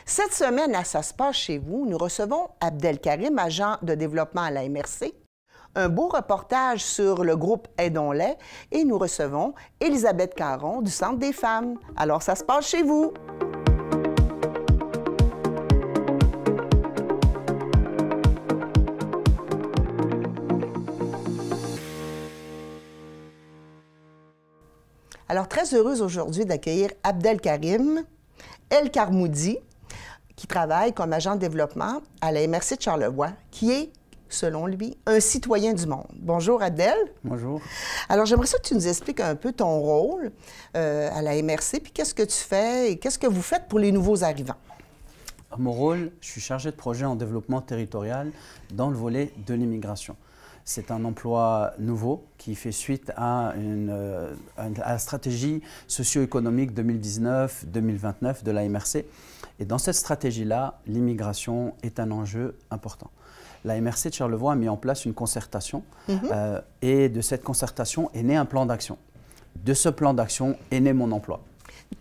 Cette semaine, à Ça se passe chez vous, nous recevons Abdelkarim, agent de développement à la MRC, un beau reportage sur le groupe Aidons-les et nous recevons Élisabeth Caron du Centre des femmes. Alors, ça se passe chez vous. Alors, très heureuse aujourd'hui d'accueillir Abdelkarim El Karmoudi, qui travaille comme agent de développement à la MRC de Charlevoix, qui est, selon lui, un citoyen du monde. Bonjour, Abdel. Bonjour. Alors, j'aimerais ça que tu nous expliques un peu ton rôle à la MRC, puis qu'est-ce que tu fais et qu'est-ce que vous faites pour les nouveaux arrivants. Mon rôle, je suis chargé de projet en développement territorial dans le volet de l'immigration. C'est un emploi nouveau qui fait suite à la stratégie socio-économique 2019-2029 de la MRC. Et dans cette stratégie-là, l'immigration est un enjeu important. La MRC de Charlevoix a mis en place une concertation et de cette concertation est né un plan d'action. De ce plan d'action est né mon emploi.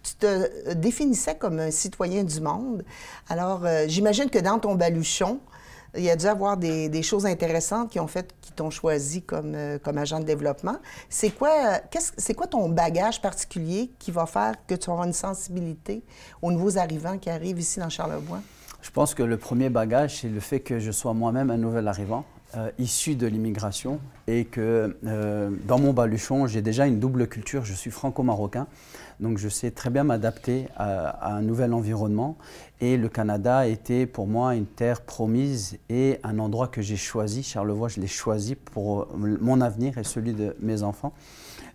Tu te définissais comme un citoyen du monde. Alors, j'imagine que dans ton baluchon, il y a dû avoir des choses intéressantes qui t'ont choisi comme agent de développement. C'est quoi ton bagage particulier qui va faire que tu auras une sensibilité aux nouveaux arrivants qui arrivent ici dans Charlevoix? Je pense que le premier bagage, c'est le fait que je sois moi-même un nouvel arrivant, issu de l'immigration, et que dans mon baluchon, j'ai déjà une double culture. Je suis franco-marocain, donc je sais très bien m'adapter à un nouvel environnement. Et le Canada était pour moi une terre promise et un endroit que j'ai choisi. Charlevoix, je l'ai choisi pour mon avenir et celui de mes enfants.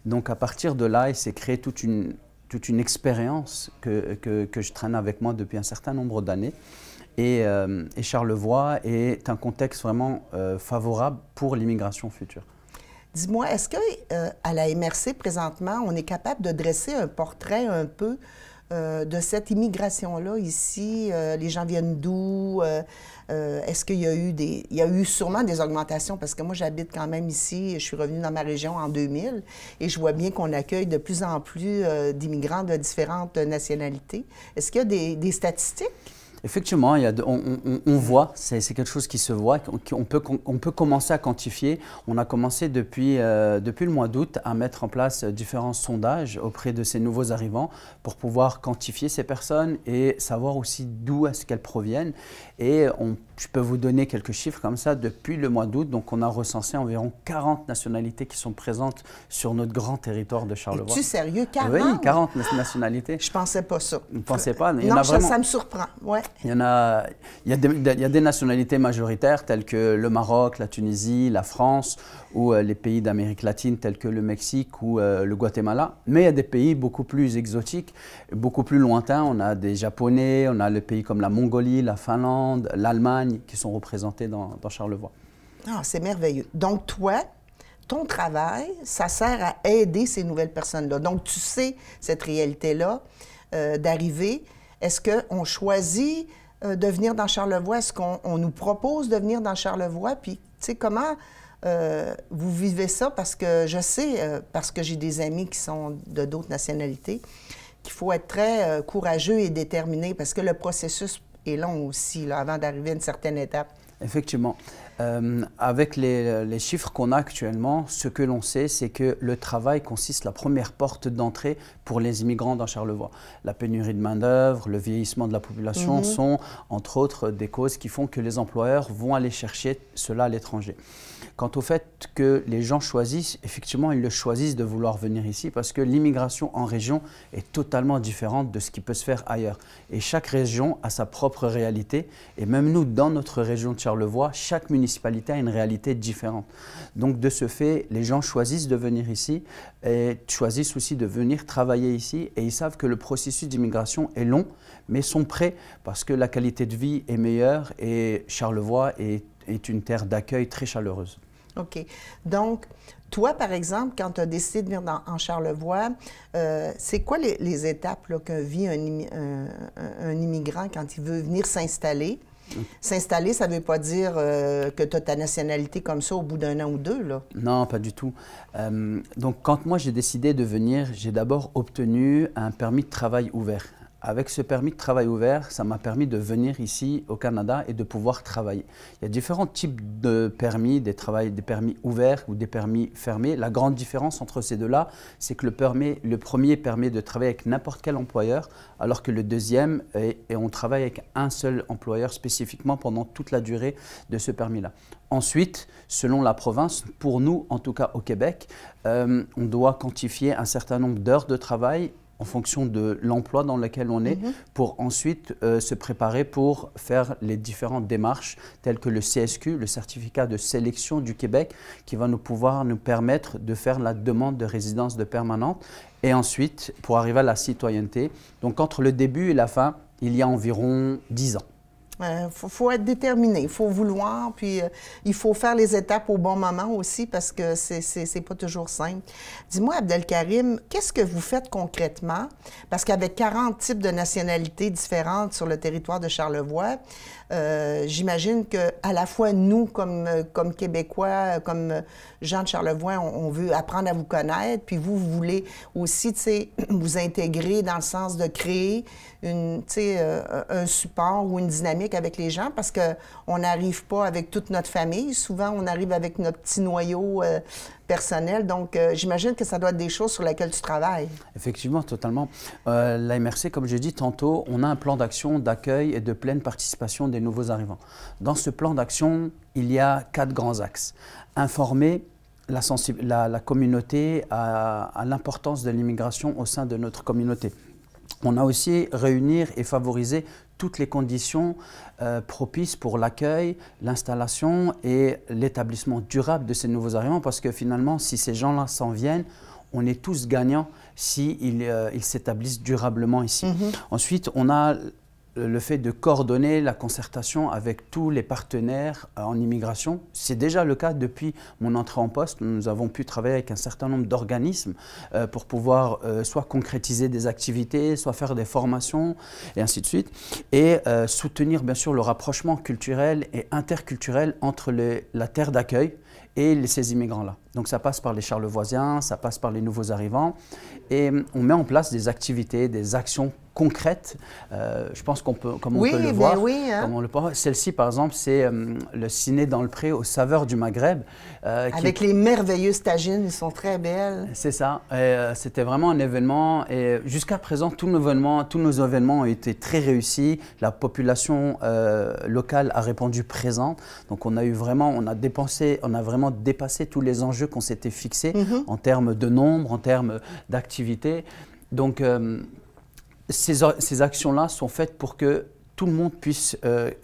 Donc à partir de là, il s'est créé toute une expérience que je traîne avec moi depuis un certain nombre d'années. Et Charlevoix est un contexte vraiment favorable pour l'immigration future. Dis-moi, est-ce qu'à la MRC, présentement, on est capable de dresser un portrait un peu de cette immigration-là ici? Les gens viennent d'où? Est-ce qu'il y a eu il y a eu sûrement des augmentations? Parce que moi, j'habite quand même ici, je suis revenue dans ma région en 2000 et je vois bien qu'on accueille de plus en plus d'immigrants de différentes nationalités. Est-ce qu'il y a des statistiques? Effectivement, on voit, c'est quelque chose qui se voit, on peut commencer à quantifier. On a commencé depuis le mois d'août à mettre en place différents sondages auprès de ces nouveaux arrivants pour pouvoir quantifier ces personnes et savoir aussi d'où est-ce qu'elles proviennent. Et je peux vous donner quelques chiffres comme ça. Depuis le mois d'août, donc on a recensé environ 40 nationalités qui sont présentes sur notre grand territoire de Charlevoix. Es-tu sérieux? 40? Oui, 40 nationalités. Je ne pensais pas ça. Vous ne pensez pas? Non, ça me surprend. Ouais. Il y a des nationalités majoritaires telles que le Maroc, la Tunisie, la France ou les pays d'Amérique latine tels que le Mexique ou le Guatemala. Mais il y a des pays beaucoup plus exotiques, beaucoup plus lointains. On a des Japonais, on a des pays comme la Mongolie, la Finlande, l'Allemagne qui sont représentés dans Charlevoix. Ah, c'est merveilleux. Donc toi, ton travail, ça sert à aider ces nouvelles personnes-là. Donc tu sais cette réalité-là d'arriver. Est-ce qu'on choisit de venir dans Charlevoix? Est-ce qu'on nous propose de venir dans Charlevoix? Puis, tu sais, comment vous vivez ça? Parce que je sais, parce que j'ai des amis qui sont de d'autres nationalités, qu'il faut être très courageux et déterminé parce que le processus est long aussi, là, avant d'arriver à une certaine étape. Effectivement. Avec les chiffres qu'on a actuellement, ce que l'on sait, c'est que le travail consiste la première porte d'entrée pour les immigrants dans Charlevoix. La pénurie de main-d'œuvre, le vieillissement de la population sont, entre autres, des causes qui font que les employeurs vont aller chercher cela à l'étranger. Quant au fait que les gens choisissent, effectivement, ils le choisissent de vouloir venir ici parce que l'immigration en région est totalement différente de ce qui peut se faire ailleurs. Et chaque région a sa propre réalité. Et même nous, dans notre région de Charlevoix, chaque municipalité a une réalité différente. Donc, de ce fait, les gens choisissent de venir ici et choisissent aussi de venir travailler ici. Et ils savent que le processus d'immigration est long, mais sont prêts parce que la qualité de vie est meilleure et Charlevoix est une terre d'accueil très chaleureuse. OK. Donc, toi, par exemple, quand tu as décidé de venir en Charlevoix, c'est quoi les étapes que vit un immigrant quand il veut venir s'installer? S'installer, ça ne veut pas dire que tu as ta nationalité comme ça au bout d'un an ou deux, là? Non, pas du tout. Donc, quand moi j'ai décidé de venir, j'ai d'abord obtenu un permis de travail ouvert. avec ce permis de travail ouvert, ça m'a permis de venir ici au Canada et de pouvoir travailler. Il y a différents types de permis, des permis ouverts ou des permis fermés. La grande différence entre ces deux-là, c'est que le premier permet de travailler avec n'importe quel employeur, alors que le deuxième, on travaille avec un seul employeur spécifiquement pendant toute la durée de ce permis-là. Ensuite, selon la province, pour nous, en tout cas au Québec, on doit quantifier un certain nombre d'heures de travail en fonction de l'emploi dans lequel on est, pour ensuite se préparer pour faire les différentes démarches telles que le CSQ, le certificat de sélection du Québec, qui va nous permettre de faire la demande de résidence de permanente, et ensuite pour arriver à la citoyenneté. Donc entre le début et la fin, il y a environ 10 ans. Faut être déterminé, il faut vouloir, puis il faut faire les étapes au bon moment aussi parce que c'est pas toujours simple. Dis-moi, Abdelkarim, qu'est-ce que vous faites concrètement? Parce qu'avec 40 types de nationalités différentes sur le territoire de Charlevoix, j'imagine qu'à la fois nous, comme Québécois, comme gens de Charlevoix, on veut apprendre à vous connaître, puis vous voulez aussi, tu sais, vous intégrer dans le sens de créer un support ou une dynamique avec les gens parce qu'on n'arrive pas avec toute notre famille. Souvent, on arrive avec notre petit noyau personnel. Donc, j'imagine que ça doit être des choses sur lesquelles tu travailles. Effectivement, totalement. La MRC, comme je l'ai dit tantôt, on a un plan d'action d'accueil et de pleine participation des nouveaux arrivants. Dans ce plan d'action, il y a 4 grands axes. Informer la communauté à l'importance de l'immigration au sein de notre communauté. On a aussi réunir et favoriser toutes les conditions propices pour l'accueil, l'installation et l'établissement durable de ces nouveaux arrivants parce que finalement, si ces gens-là s'en viennent, on est tous gagnants s'ils s'établissent durablement ici. Ensuite, on a le fait de coordonner la concertation avec tous les partenaires en immigration. C'est déjà le cas depuis mon entrée en poste. Nous avons pu travailler avec un certain nombre d'organismes pour pouvoir soit concrétiser des activités, soit faire des formations et ainsi de suite. Et soutenir bien sûr le rapprochement culturel et interculturel entre la terre d'accueil et ces immigrants-là. Donc ça passe par les Charlevoisiens, ça passe par les nouveaux arrivants et on met en place des activités, des actions concrètes. Je pense qu'on peut, comme on peut le voir. Oui, hein? Celle-ci, par exemple, c'est le ciné dans le pré aux saveurs du Maghreb. Avec les merveilleuses tagines, ils sont très belles. C'est ça. C'était vraiment un événement. Et jusqu'à présent, tous nos événements ont été très réussis. La population locale a répondu présente. Donc on a vraiment dépassé tous les enjeux qu'on s'était fixés en termes de nombre, en termes d'activité. Donc ces actions-là sont faites pour que tout le monde puisse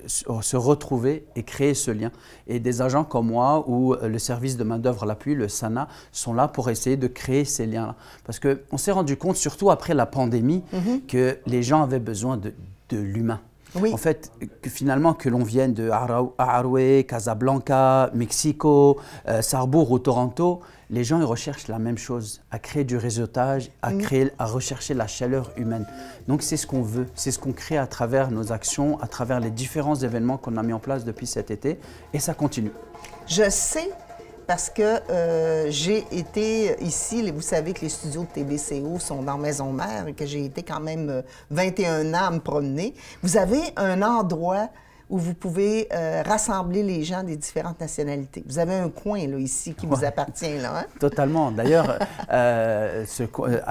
se retrouver et créer ce lien. Et des agents comme moi ou le service de main-d'œuvre à l'appui, le SANA, sont là pour essayer de créer ces liens-là. Parce qu'on s'est rendu compte, surtout après la pandémie, que les gens avaient besoin de l'humain. Oui. En fait, finalement, que l'on vienne de Aroué, Casablanca, Mexico, Sarrebourg ou Toronto, les gens ils recherchent la même chose, à créer du réseautage, à rechercher la chaleur humaine. Donc c'est ce qu'on veut, c'est ce qu'on crée à travers nos actions, à travers les différents événements qu'on a mis en place depuis cet été, et ça continue. Je sais, parce que j'ai été ici, vous savez que les studios de TVCO sont dans Maison-Mère et que j'ai été quand même 21 ans à me promener. Vous avez un endroit où vous pouvez rassembler les gens des différentes nationalités. Vous avez un coin là, ici qui vous appartient. Là, hein? Totalement. D'ailleurs,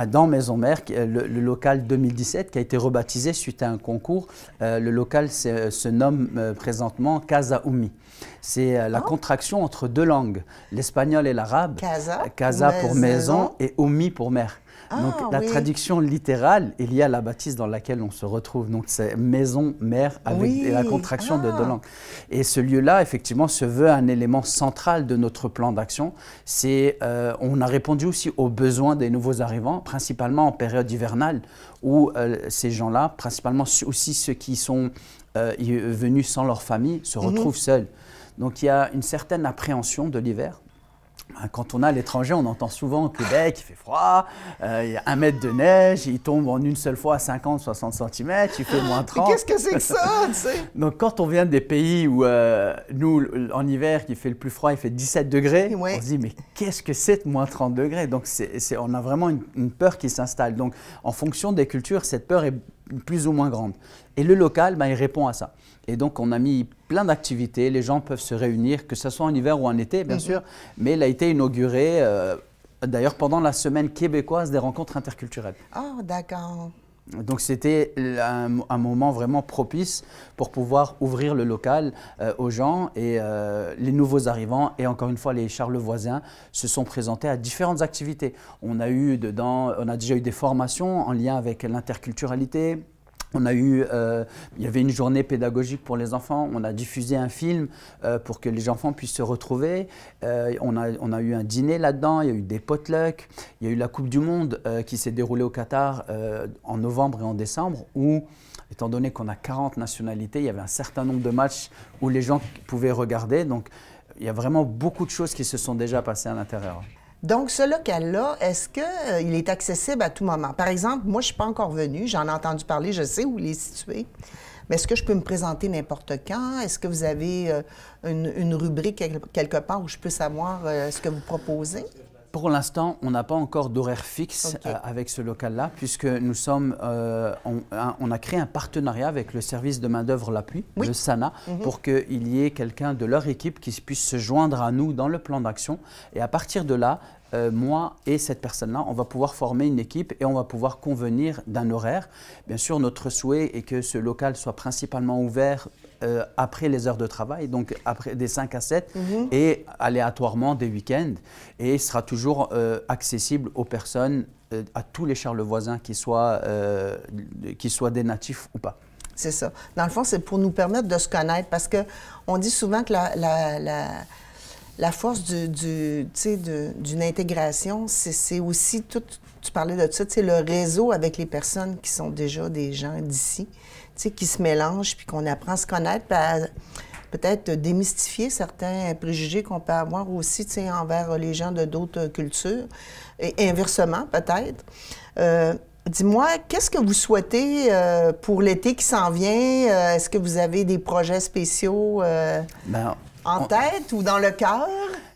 dans Maison-Mère, le local 2017 qui a été rebaptisé suite à un concours, le local se nomme présentement Casa Oumi. C'est la contraction entre 2 langues, l'espagnol et l'arabe. Casa pour maison et Oumi pour mère. Donc la traduction littérale est liée à la bâtisse dans laquelle on se retrouve. Donc c'est maison, mère avec la contraction de 2 langues. Et ce lieu-là, effectivement, se veut un élément central de notre plan d'action. On a répondu aussi aux besoins des nouveaux arrivants, principalement en période hivernale, où ces gens-là, principalement aussi ceux qui sont venus sans leur famille, se retrouvent seuls. Donc il y a une certaine appréhension de l'hiver. Quand on est à l'étranger, on entend souvent au Québec, il fait froid, il y a 1 mètre de neige, il tombe en une seule fois à 50-60 cm, il fait moins 30. Qu'est-ce que c'est que ça, tu sais? Donc quand on vient des pays où, nous, en hiver, qui fait le plus froid, il fait 17 degrés, on se dit, mais qu'est-ce que c'est de moins 30 degrés? Donc on a vraiment une peur qui s'installe. Donc en fonction des cultures, cette peur est plus ou moins grande. Et le local, ben, il répond à ça. Et donc, on a mis plein d'activités. Les gens peuvent se réunir, que ce soit en hiver ou en été, bien sûr. Mais il a été inauguré, d'ailleurs, pendant la semaine québécoise des rencontres interculturelles. Ah, d'accord. Donc, c'était un moment vraiment propice pour pouvoir ouvrir le local aux gens. Et les nouveaux arrivants et encore une fois, les charlevoisiens se sont présentés à différentes activités. On a déjà eu des formations en lien avec l'interculturalité. On a eu, il y avait une journée pédagogique pour les enfants, on a diffusé un film pour que les enfants puissent se retrouver. On a eu un dîner là-dedans, il y a eu des potlucks, il y a eu la Coupe du Monde qui s'est déroulée au Qatar en novembre et en décembre où, étant donné qu'on a 40 nationalités, il y avait un certain nombre de matchs où les gens pouvaient regarder. Donc, il y a vraiment beaucoup de choses qui se sont déjà passées à l'intérieur. Donc, ce local-là, est-ce qu'il est accessible à tout moment? Par exemple, moi, je ne suis pas encore venue, j'en ai entendu parler, je sais où il est situé. Mais est-ce que je peux me présenter n'importe quand? Est-ce que vous avez une rubrique quelque part où je peux savoir ce que vous proposez? Pour l'instant, on n'a pas encore d'horaire fixe avec ce local-là, puisque nous sommes, on a créé un partenariat avec le service de main-d'œuvre L'Appui, le SANA, pour qu'il y ait quelqu'un de leur équipe qui puisse se joindre à nous dans le plan d'action. Et à partir de là, moi et cette personne-là, on va pouvoir former une équipe et on va pouvoir convenir d'un horaire. Bien sûr, notre souhait est que ce local soit principalement ouvert après les heures de travail, donc après des 5 à 7 et aléatoirement des week-ends. Et il sera toujours accessible aux personnes, à tous les charlevoisiens, qu'ils soient des natifs ou pas. C'est ça. Dans le fond, c'est pour nous permettre de se connaître parce qu'on dit souvent que la force d'une intégration, c'est aussi tout, tu parlais de ça, le réseau avec les personnes qui sont déjà des gens d'ici, qui se mélangent, puis qu'on apprend à se connaître, puis à peut-être démystifier certains préjugés qu'on peut avoir aussi envers les gens de d'autres cultures, et inversement peut-être. Dis-moi, qu'est-ce que vous souhaitez pour l'été qui s'en vient? Est-ce que vous avez des projets spéciaux? En tête ou dans le cœur?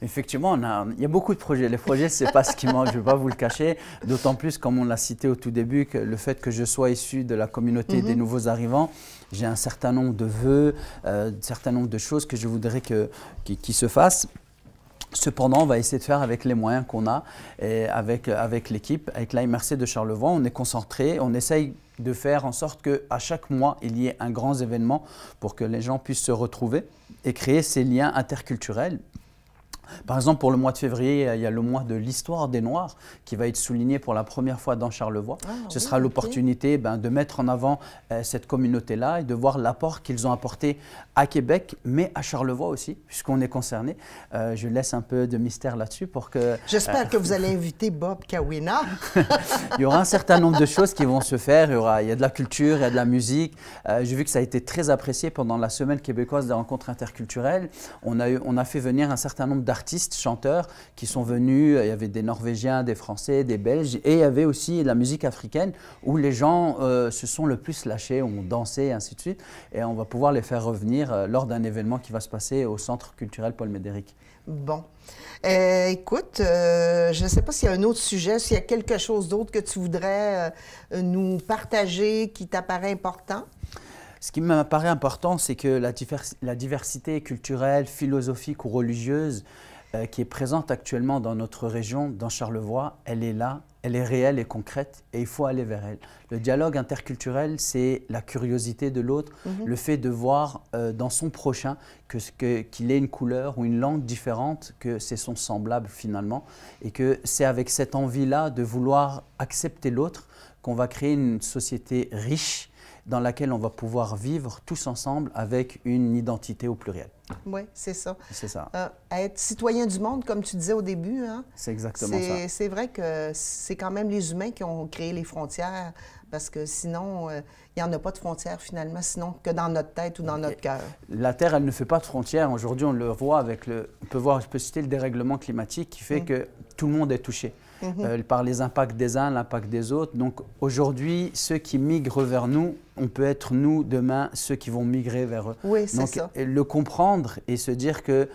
Effectivement, il y a beaucoup de projets. Les projets, ce n'est pas ce qui manque, je ne vais pas vous le cacher. D'autant plus, comme on l'a cité au tout début, que le fait que je sois issu de la communauté des nouveaux arrivants, j'ai un certain nombre de vœux, un certain nombre de choses que je voudrais qui se fassent. Cependant, on va essayer de faire avec les moyens qu'on a et avec l'équipe, avec l'AMRC de Charlevoix. On est concentré, on essaye de faire en sorte qu'à chaque mois, il y ait un grand événement pour que les gens puissent se retrouver et créer ces liens interculturels. Par exemple, pour le mois de février, il y a le mois de l'histoire des Noirs qui va être souligné pour la première fois dans Charlevoix. Ce sera l'opportunité de mettre en avant cette communauté-là et de voir l'apport qu'ils ont apporté à Québec, mais à Charlevoix aussi, puisqu'on est concerné. Je laisse un peu de mystère là-dessus pour que... J'espère que vous allez inviter Bob Kawina. Il y aura un certain nombre de choses qui vont se faire. Il y a de la culture, il y a de la musique. J'ai vu que ça a été très apprécié pendant la semaine québécoise des rencontres interculturelles. On a fait venir un certain nombre d'artistes, chanteurs qui sont venus. Il y avait des Norvégiens, des Français, des Belges et il y avait aussi la musique africaine où les gens se sont le plus lâchés, ont dansé et ainsi de suite. Et on va pouvoir les faire revenir lors d'un événement qui va se passer au Centre culturel Paul Médéric. Bon. Écoute, je ne sais pas s'il y a un autre sujet, s'il y a quelque chose d'autre que tu voudrais nous partager qui t'apparaît important. Ce qui m'apparaît important, c'est que la diversité culturelle, philosophique ou religieuse qui est présente actuellement dans notre région, dans Charlevoix, elle est là, elle est réelle et concrète et il faut aller vers elle. Le dialogue interculturel, c'est la curiosité de l'autre, le fait de voir dans son prochain qu'il ait une couleur ou une langue différente, que c'est son semblable finalement et que c'est avec cette envie-là de vouloir accepter l'autre qu'on va créer une société riche dans laquelle on va pouvoir vivre tous ensemble avec une identité au pluriel. Oui, c'est ça. C'est ça. Être citoyen du monde, comme tu disais au début, hein, c'est exactement ça. C'est vrai que c'est quand même les humains qui ont créé les frontières, parce que sinon, il n'y en a pas de frontières finalement, sinon que dans notre tête ou dans notre cœur. La Terre, elle ne fait pas de frontières. Aujourd'hui, on le voit avec je peux citer le dérèglement climatique qui fait que tout le monde est touché. Par les impacts des uns, l'impact des autres. Donc aujourd'hui, ceux qui migrent vers nous, on peut être nous demain, ceux qui vont migrer vers eux. Oui, c'est donc, ça. Le comprendre et se dire que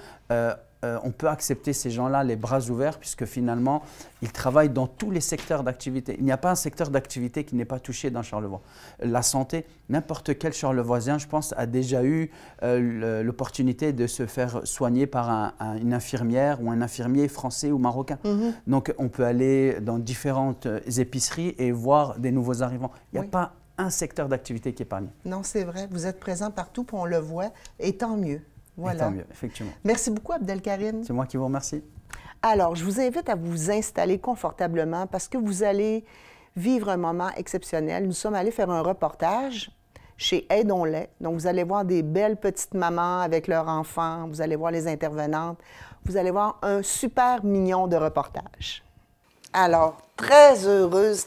on peut accepter ces gens-là les bras ouverts puisque finalement, ils travaillent dans tous les secteurs d'activité. Il n'y a pas un secteur d'activité qui n'est pas touché dans Charlevoix. La santé, n'importe quel Charlevoisien, je pense, a déjà eu l'opportunité de se faire soigner par une infirmière ou un infirmier français ou marocain. Donc, on peut aller dans différentes épiceries et voir des nouveaux arrivants. Il n'y a pas un secteur d'activité qui est épargné. Non, c'est vrai. Vous êtes présent partout, puis on le voit, et tant mieux. Voilà. Et tant mieux, effectivement. Merci beaucoup, Abdelkarim. C'est moi qui vous remercie. Alors, je vous invite à vous installer confortablement parce que vous allez vivre un moment exceptionnel. Nous sommes allés faire un reportage chez Aidons-les. Donc, vous allez voir des belles petites mamans avec leurs enfants. Vous allez voir les intervenantes. Vous allez voir un super mignon de reportage. Alors, très heureuse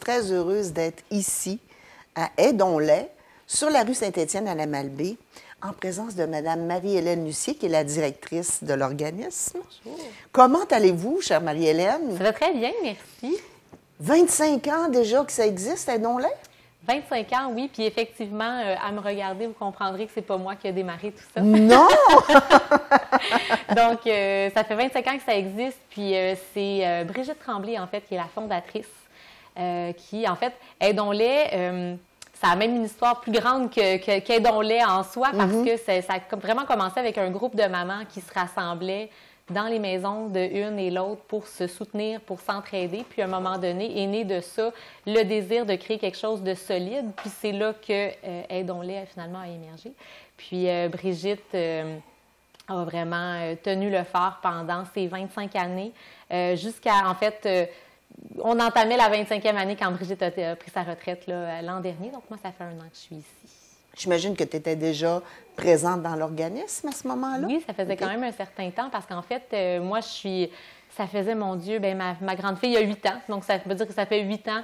d'être ici à Aidons-les, sur la rue Saint-Étienne à la Malbaie, en présence de Mme Marie-Hélène Lucier, qui est la directrice de l'organisme. Bonjour. Comment allez-vous, chère Marie-Hélène? Ça va très bien, merci. 25 ans déjà que ça existe, Aidons-les? 25 ans, oui, puis effectivement, à me regarder, vous comprendrez que c'est pas moi qui ai démarré tout ça. Non! Donc, ça fait 25 ans que ça existe, puis c'est Brigitte Tremblay, en fait, qui est la fondatrice, qui, en fait, Aidons-les, ça a même une histoire plus grande qu'Aidons-les en soi, parce que ça a vraiment commencé avec un groupe de mamans qui se rassemblaient dans les maisons de une et l'autre pour se soutenir, pour s'entraider. Puis, à un moment donné, est né de ça le désir de créer quelque chose de solide. Puis, c'est là que Aidons-les, finalement, a émergé. Puis, Brigitte a vraiment tenu le fort pendant ces 25 années, jusqu'à, en fait, on entamait la 25e année quand Brigitte a pris sa retraite l'an dernier. Donc, moi, ça fait 1 an que je suis ici. J'imagine que tu étais déjà présente dans l'organisme à ce moment-là? Oui, ça faisait quand même un certain temps parce qu'en fait, moi, ça faisait, mon Dieu, bien, ma grande fille a 8 ans. Donc, ça veut dire que ça fait 8 ans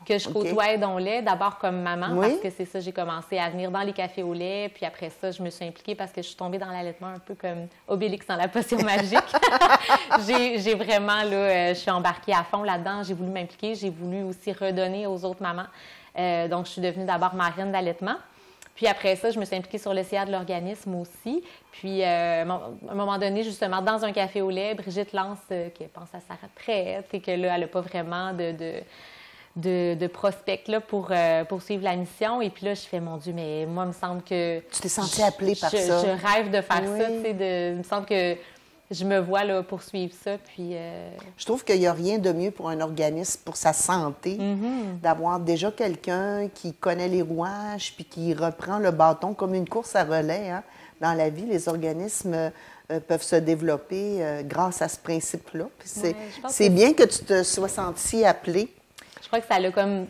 que je côtoie Aidons-les, d'abord comme maman, parce que c'est ça, j'ai commencé à venir dans les cafés au lait, puis après ça, je me suis impliquée parce que je suis tombée dans l'allaitement un peu comme Obélix dans la potion magique. j'ai vraiment, là, je suis embarquée à fond là-dedans, j'ai voulu m'impliquer, j'ai voulu aussi redonner aux autres mamans. Donc, je suis devenue d'abord marraine d'allaitement. Puis après ça, je me suis impliquée sur le CA de l'organisme aussi. Puis à un moment donné, justement, dans un café au lait, Brigitte lance qu'elle pense à sa retraite et que là, elle n'a pas vraiment de prospect là, pour suivre la mission. Et puis là, je fais, mon Dieu, mais moi, il me semble que... Tu t'es sentie appelée par ça. Je rêve de faire ça, tu sais, il me semble que je me vois là, poursuivre ça. Puis, Je trouve qu'il n'y a rien de mieux pour un organisme, pour sa santé, d'avoir déjà quelqu'un qui connaît les rouages puis qui reprend le bâton comme une course à relais. Hein. Dans la vie, les organismes peuvent se développer grâce à ce principe-là. C'est bien que tu te sois sentie appelée. Je crois que ça a comme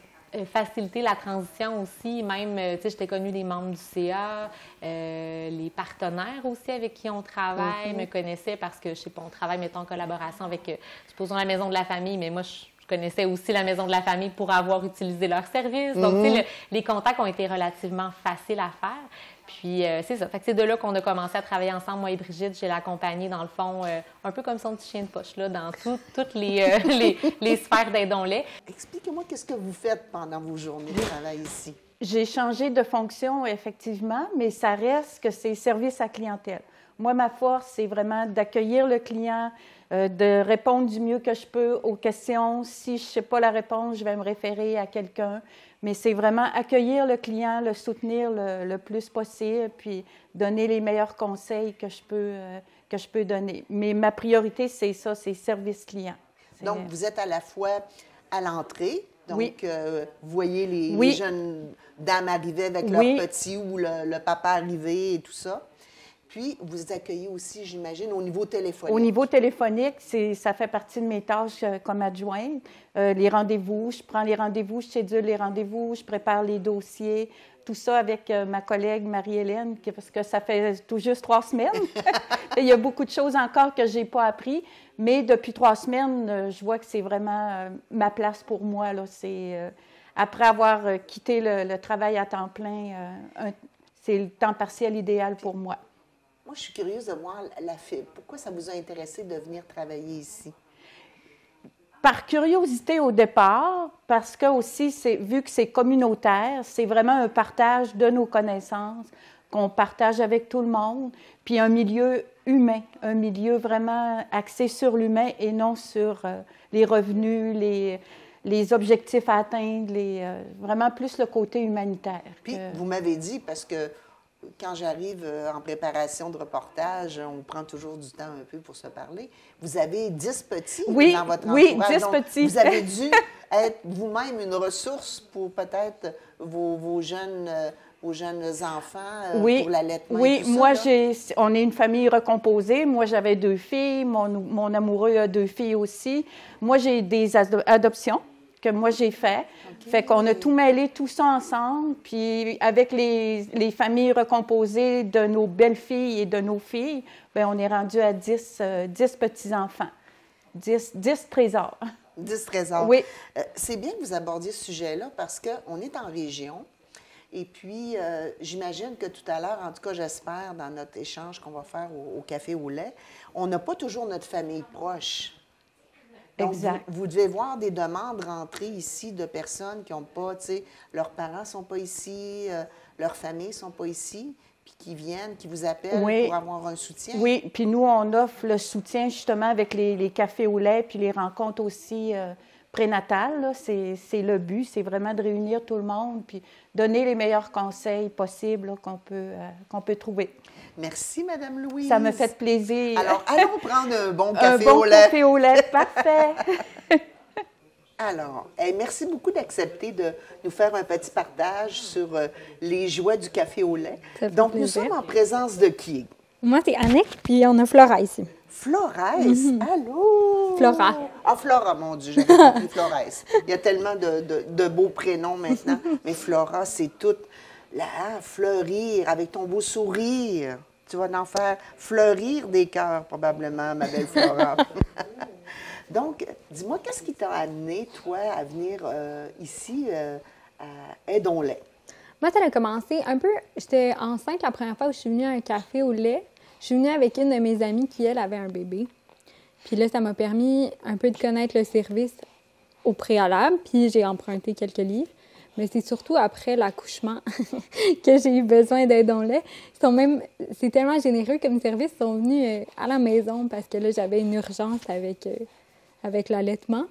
facilité la transition aussi. Même, tu sais, j'étais connue des membres du CA, les partenaires aussi avec qui on travaille me connaissaient parce que, je sais pas, on travaille, mettons, en collaboration avec, supposons, la Maison de la Famille, mais moi, je connaissais aussi la Maison de la Famille pour avoir utilisé leurs services. Donc, tu sais, les contacts ont été relativement faciles à faire. Puis, c'est ça. Fait que c'est de là qu'on a commencé à travailler ensemble, moi et Brigitte. Je l'ai accompagnée, dans le fond, un peu comme son petit chien de poche, là, dans toutes les sphères d'Aidons-les. Expliquez-moi qu'est-ce que vous faites pendant vos journées de travail ici. J'ai changé de fonction, effectivement, mais ça reste que c'est service à clientèle. Moi, ma force, c'est vraiment d'accueillir le client, de répondre du mieux que je peux aux questions. Si je ne sais pas la réponse, je vais me référer à quelqu'un. Mais c'est vraiment accueillir le client, le soutenir le plus possible, puis donner les meilleurs conseils que je peux donner. Mais ma priorité, c'est ça, c'est service client. Donc, vous êtes à la fois à l'entrée, donc vous voyez les jeunes dames arriver avec leurs petits ou le papa arriver et tout ça. Puis, vous accueillez aussi, j'imagine, au niveau téléphonique. Au niveau téléphonique, ça fait partie de mes tâches comme adjointe. Les rendez-vous, je prends les rendez-vous, je cédule les rendez-vous, je prépare les dossiers, tout ça avec ma collègue Marie-Hélène, parce que ça fait tout juste 3 semaines. Il y a beaucoup de choses encore que je n'ai pas appris, mais depuis 3 semaines, je vois que c'est vraiment ma place pour moi. Là. Après avoir quitté le travail à temps plein, c'est le temps partiel idéal pour moi. Moi, je suis curieuse de voir la fibre. Pourquoi ça vous a intéressé de venir travailler ici? par curiosité au départ, parce que aussi, vu que c'est communautaire, c'est vraiment un partage de nos connaissances qu'on partage avec tout le monde, puis un milieu humain, un milieu vraiment axé sur l'humain et non sur les revenus, les objectifs à atteindre, vraiment plus le côté humanitaire. Puis, vous m'avez dit, parce que quand j'arrive en préparation de reportage, on prend toujours du temps un peu pour se parler. Vous avez 10 petits dans votre entourage. Oui, 10 petits. Vous avez dû être vous-même une ressource pour peut-être vos jeunes enfants pour l'allaitement. Oui, et tout moi, ça, on est une famille recomposée. Moi, j'avais 2 filles. Mon amoureux a 2 filles aussi. Moi, j'ai des adoptions que moi, j'ai fait. Okay. Fait qu'on a tout mêlé, tout ça ensemble. Puis avec les familles recomposées de nos belles-filles et de nos filles, bien, on est rendu à 10 petits-enfants. 10 trésors. 10 trésors. Oui. C'est bien que vous abordiez ce sujet-là parce qu'on est en région. Et puis, j'imagine que tout à l'heure, en tout cas, j'espère, dans notre échange qu'on va faire au café au lait, on n'a pas toujours notre famille proche. Donc, exact. Vous devez voir des demandes rentrer ici de personnes qui n'ont pas, tu sais, leurs parents ne sont pas ici, leurs familles ne sont pas ici, puis qui viennent, qui vous appellent pour avoir un soutien. Oui, puis nous, on offre le soutien justement avec les cafés au lait, puis les rencontres aussi prénatales. C'est le but, c'est vraiment de réunir tout le monde, puis donner les meilleurs conseils possibles qu'on peut trouver. Merci, Mme Louise. Ça me fait plaisir. Alors, allons prendre un bon café au lait. Un bon café au lait, parfait. Alors, merci beaucoup d'accepter de nous faire un petit partage sur les joies du café au lait. Donc, nous sommes en présence de qui? Moi, c'est Annick, puis on a Flora ici. Florès? Allô? Flora. Ah, Flora, mon Dieu, j'avais compris Florès. Il y a tellement de beaux prénoms maintenant. Mais Flora, c'est tout. Là, fleurir avec ton beau sourire. Tu vas en faire fleurir des cœurs, probablement, ma belle Flora. Donc, dis-moi, qu'est-ce qui t'a amené, toi, à venir ici à Aidons-les? Moi, ça a commencé un peu... J'étais enceinte la première fois où je suis venue à un café au lait. Je suis venue avec une de mes amies qui, elle, avait un bébé. Puis là, ça m'a permis un peu de connaître le service au préalable, puis j'ai emprunté quelques livres. Mais c'est surtout après l'accouchement que j'ai eu besoin d'Aidons-les. C'est tellement généreux comme service, ils sont venus à la maison parce que là, j'avais une urgence avec l'allaitement.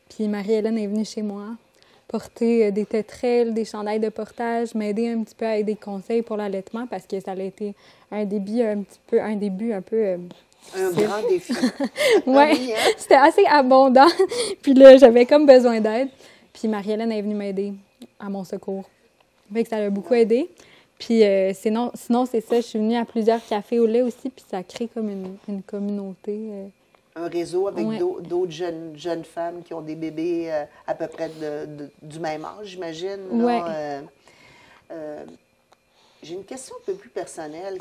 Puis Marie-Hélène est venue chez moi porter des tétrelles, des chandails de portage, m'aider un petit peu à aider conseils pour l'allaitement parce que ça a été un début un peu... Un grand défi. Oui, c'était assez abondant. Puis là, j'avais comme besoin d'aide. Puis Marie-Hélène est venue m'aider à mon secours. Fait que ça l'a beaucoup aidé. Puis sinon, c'est ça, je suis venue à plusieurs cafés au lait aussi, puis ça crée comme une communauté. Un réseau avec d'autres jeunes femmes qui ont des bébés à peu près du même âge, j'imagine. Oui. J'ai une question un peu plus personnelle.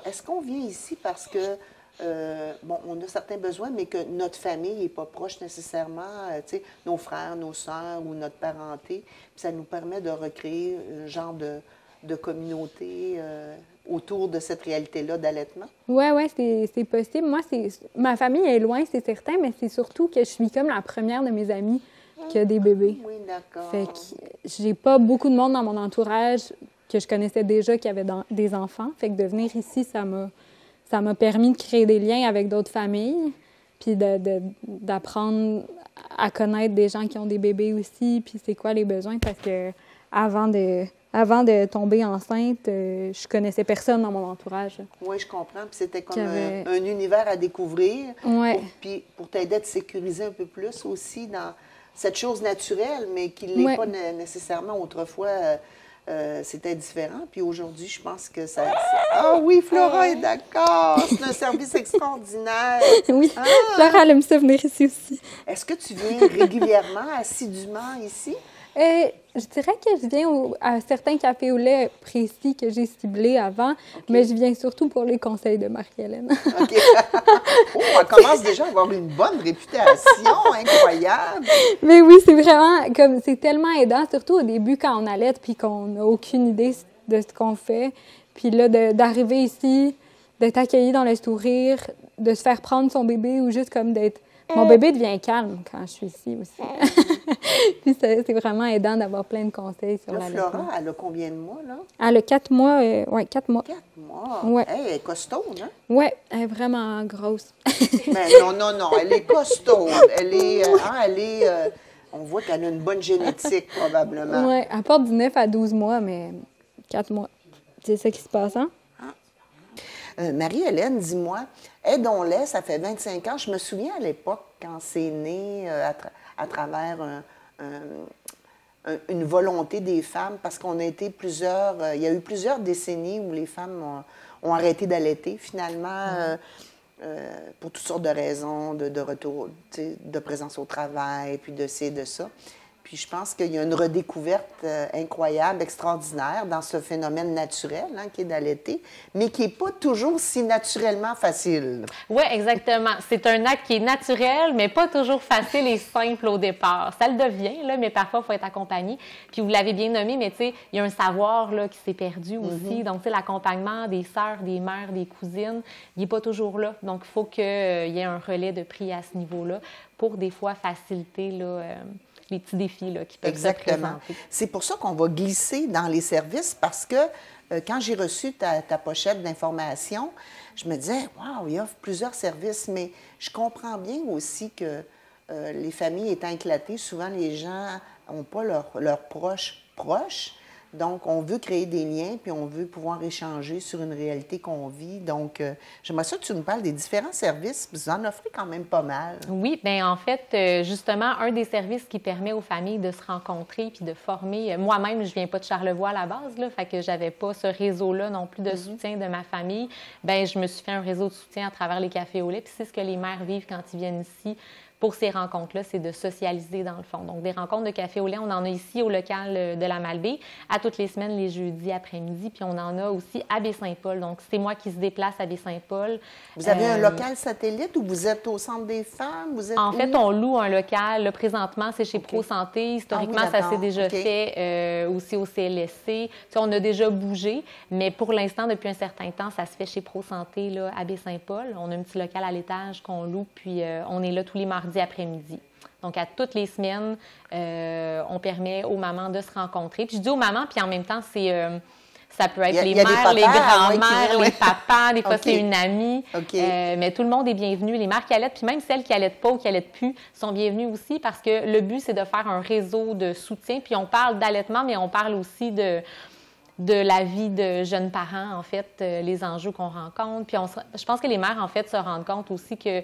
Est-ce qu'on vient ici parce que, on a certains besoins, mais que notre famille n'est pas proche nécessairement, tu sais, nos frères, nos sœurs ou notre parenté, puis ça nous permet de recréer un genre de communauté autour de cette réalité-là d'allaitement? Oui, c'est possible. Moi, ma famille est loin, c'est certain, mais c'est surtout que je suis comme la première de mes amies qui a des bébés. Oui, d'accord. Fait que j'ai pas beaucoup de monde dans mon entourage que je connaissais déjà qui avait des enfants. Fait que de venir ici, ça m'a permis de créer des liens avec d'autres familles, puis d'apprendre à connaître des gens qui ont des bébés aussi, puis c'est quoi les besoins, parce que avant de tomber enceinte, je connaissais personne dans mon entourage. Oui, je comprends. Puis c'était comme un univers à découvrir. Ouais. Puis pour t'aider à te sécuriser un peu plus aussi dans cette chose naturelle, mais qui ne l'est pas nécessairement autrefois. C'était différent. Puis aujourd'hui, je pense que ça... Ah oui, Flora est d'accord! C'est un service extraordinaire! Oui, Flora, elle aime ça venir ici aussi. Est-ce que tu viens régulièrement, assidûment ici? Je dirais que je viens à certains cafés au lait précis que j'ai ciblés avant, mais je viens surtout pour les conseils de Marie-Hélène. OK. On commence déjà à avoir une bonne réputation, incroyable! Mais oui, c'est vraiment, c'est tellement aidant, surtout au début quand on allaite puis qu'on n'a aucune idée de ce qu'on fait. Puis là, d'arriver ici, d'être accueilli dans le sourire, de se faire prendre son bébé ou juste comme d'être Mon bébé devient calme quand je suis ici aussi. Puis c'est vraiment aidant d'avoir plein de conseils sur l'allaitement. Flora, elle a combien de mois, là? Elle a 4 mois, 4 mois. 4 mois? Ouais. Hey, elle est costaud, hein? Oui, elle est vraiment grosse. Mais non, elle est costaud. Elle est... on voit qu'elle a une bonne génétique, probablement. Oui, elle porte du 9 à 12 mois, mais 4 mois. C'est ça qui se passe, hein? Marie-Hélène, dis-moi, aidons-les, ça fait 25 ans. Je me souviens à l'époque, quand c'est né à travers une volonté des femmes, parce qu'on a été il y a eu plusieurs décennies où les femmes ont arrêté d'allaiter, finalement, pour toutes sortes de raisons, de retour, de présence au travail, puis de ci, de ça. Puis je pense qu'il y a une redécouverte incroyable, extraordinaire dans ce phénomène naturel qui est d'allaiter, mais qui n'est pas toujours si naturellement facile. Oui, exactement. C'est un acte qui est naturel, mais pas toujours facile et simple au départ. Ça le devient, là, mais parfois, il faut être accompagné. Puis vous l'avez bien nommé, mais tu sais, il y a un savoir là, qui s'est perdu aussi. Donc, tu sais, l'accompagnement des sœurs, des mères, des cousines, il n'est pas toujours là. Donc, il faut qu'il y ait un relais de prix à ce niveau-là pour des fois faciliter là, les petits défis là, qui peuvent se présenter. C'est pour ça qu'on va glisser dans les services parce que quand j'ai reçu ta pochette d'information, je me disais, waouh, il offre plusieurs services, mais je comprends bien aussi que les familles étant éclatées, souvent les gens n'ont pas leurs proches. Donc, on veut créer des liens, puis on veut pouvoir échanger sur une réalité qu'on vit. Donc, j'aimerais ça que tu nous parles des différents services. Vous en offrez quand même pas mal. Oui, bien en fait, justement, un des services qui permet aux familles de se rencontrer puis de former... Moi-même, je viens pas de Charlevoix à la base, là, fait que j'avais pas ce réseau-là non plus de soutien de ma famille. Bien, je me suis fait un réseau de soutien à travers les cafés au lait. Puis c'est ce que les mères vivent quand ils viennent ici. Pour ces rencontres-là, c'est de socialiser dans le fond. Donc, des rencontres de café au lait, on en a ici au local de la Malbaie, à toutes les semaines, les jeudis après-midi, puis on en a aussi à Baie-Saint-Paul. Donc, c'est moi qui se déplace à Baie-Saint-Paul. Vous avez un local satellite ou vous êtes au Centre des femmes? En fait, on loue un local. Là, présentement, c'est chez Pro Santé. Historiquement, ça s'est déjà fait aussi au CLSC. Tu sais, on a déjà bougé, mais pour l'instant, depuis un certain temps, ça se fait chez Pro Santé là, à Baie-Saint-Paul. On a un petit local à l'étage qu'on loue, puis on est là tous les mardis après-midi. Donc, à toutes les semaines, on permet aux mamans de se rencontrer. Puis je dis aux mamans, puis en même temps, ça peut être les mères, les grands-mères, les papas, des fois c'est une amie. Mais tout le monde est bienvenu. Les mères qui allaitent, puis même celles qui allaitent pas ou qui allaitent plus, sont bienvenues aussi parce que le but, c'est de faire un réseau de soutien. Puis on parle d'allaitement, mais on parle aussi de la vie de jeunes parents, en fait, les enjeux qu'on rencontre. Puis je pense que les mères, en fait, se rendent compte aussi que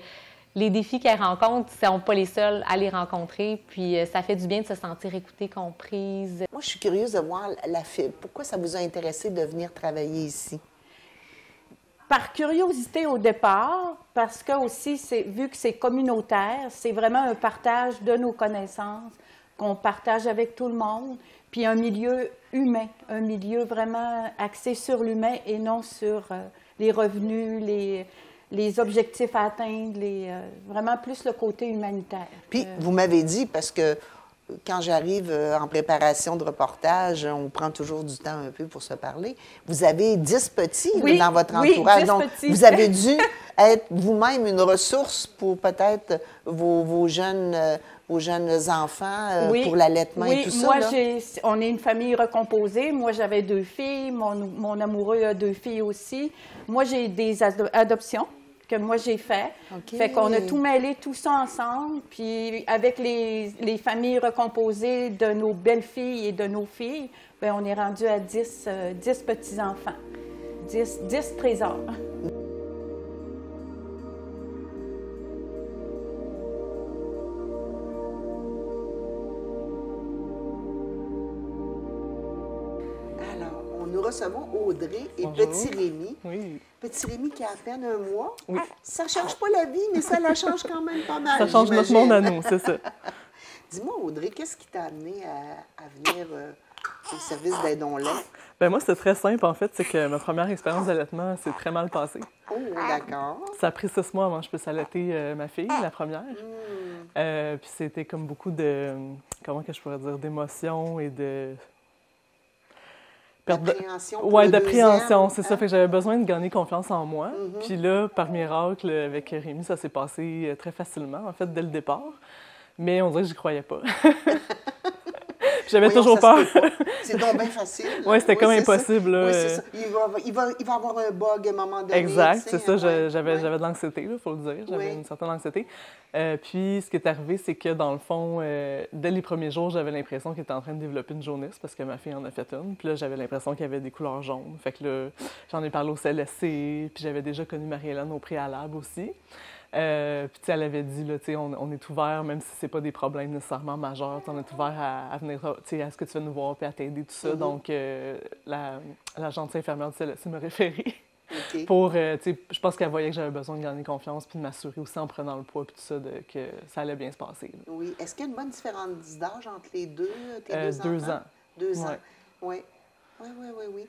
les défis qu'elles rencontrent ne sont pas les seuls à les rencontrer. Puis ça fait du bien de se sentir écoutée, comprise. Moi, je suis curieuse de voir pourquoi ça vous a intéressé de venir travailler ici? Par curiosité au départ, parce que aussi, vu que c'est communautaire, c'est vraiment un partage de nos connaissances qu'on partage avec tout le monde, puis un milieu humain, un milieu vraiment axé sur l'humain et non sur les revenus, les objectifs à atteindre, vraiment plus le côté humanitaire. Puis, vous m'avez dit, parce que quand j'arrive en préparation de reportage, on prend toujours du temps un peu pour se parler. Vous avez 10 petits dans votre entourage. 10 donc, petits. Vous avez dû être vous-même une ressource pour peut-être vos jeunes enfants pour l'allaitement et tout ça. Moi, on est une famille recomposée. Moi, j'avais 2 filles. Mon amoureux a 2 filles aussi. Moi, j'ai des adoptions que moi, j'ai fait. Fait qu'on a tout mêlé, tout ça ensemble. Puis avec les familles recomposées de nos belles-filles et de nos filles, bien, on est rendu à 10 petits-enfants. 10 trésors. Nous recevons Audrey et Petit Rémi. Oui. Petit Rémi qui a à peine 1 mois. Oui. Ça ne change pas la vie, mais ça la change quand même pas mal. Ça change notre monde à nous, c'est ça. Dis-moi, Audrey, qu'est-ce qui t'a amené à venir au service d'Aidons-les? Bien, moi, c'était très simple, en fait. C'est que ma première expérience d'allaitement s'est très mal passée. Oh, d'accord. Ça a pris 6 mois avant que je puisse allaiter ma fille, la première. Puis c'était comme beaucoup de, comment que je pourrais dire, d'émotions et de... D'appréhension. Oui, d'appréhension, c'est ça. Fait que j'avais besoin de gagner confiance en moi. Puis là, par miracle, avec Rémi, ça s'est passé très facilement, en fait, dès le départ. Mais on dirait que j'y croyais pas. J'avais toujours peur. C'est donc bien facile. Oui, c'était comme impossible. Là. Oui, c'est ça. Il va avoir un bug à un moment donné. Exact, c'est ça. J'avais de l'anxiété, il faut le dire. J'avais une certaine anxiété. Puis, ce qui est arrivé, c'est que, dans le fond, dès les premiers jours, j'avais l'impression qu'il était en train de développer une jaunisse parce que ma fille en a fait une. Puis là, j'avais l'impression qu'il y avait des couleurs jaunes. Fait que là, j'en ai parlé au CLSC. Puis j'avais déjà connu Marie-Hélène au préalable aussi. Puis, elle avait dit, là, on est ouvert, même si c'est pas des problèmes nécessairement majeurs, on est ouvert à venir, à ce que tu vas nous voir, puis à t'aider, tout ça. Donc, la gentille infirmière du CLSC m'a référée. Okay. Pour, je pense qu'elle voyait que j'avais besoin de gagner confiance, puis de m'assurer aussi en prenant le poids, puis tout ça, que ça allait bien se passer. Là. Oui. Est-ce qu'il y a une bonne différence d'âge entre les deux, tes 2 ans? 2 ans, oui. Oui.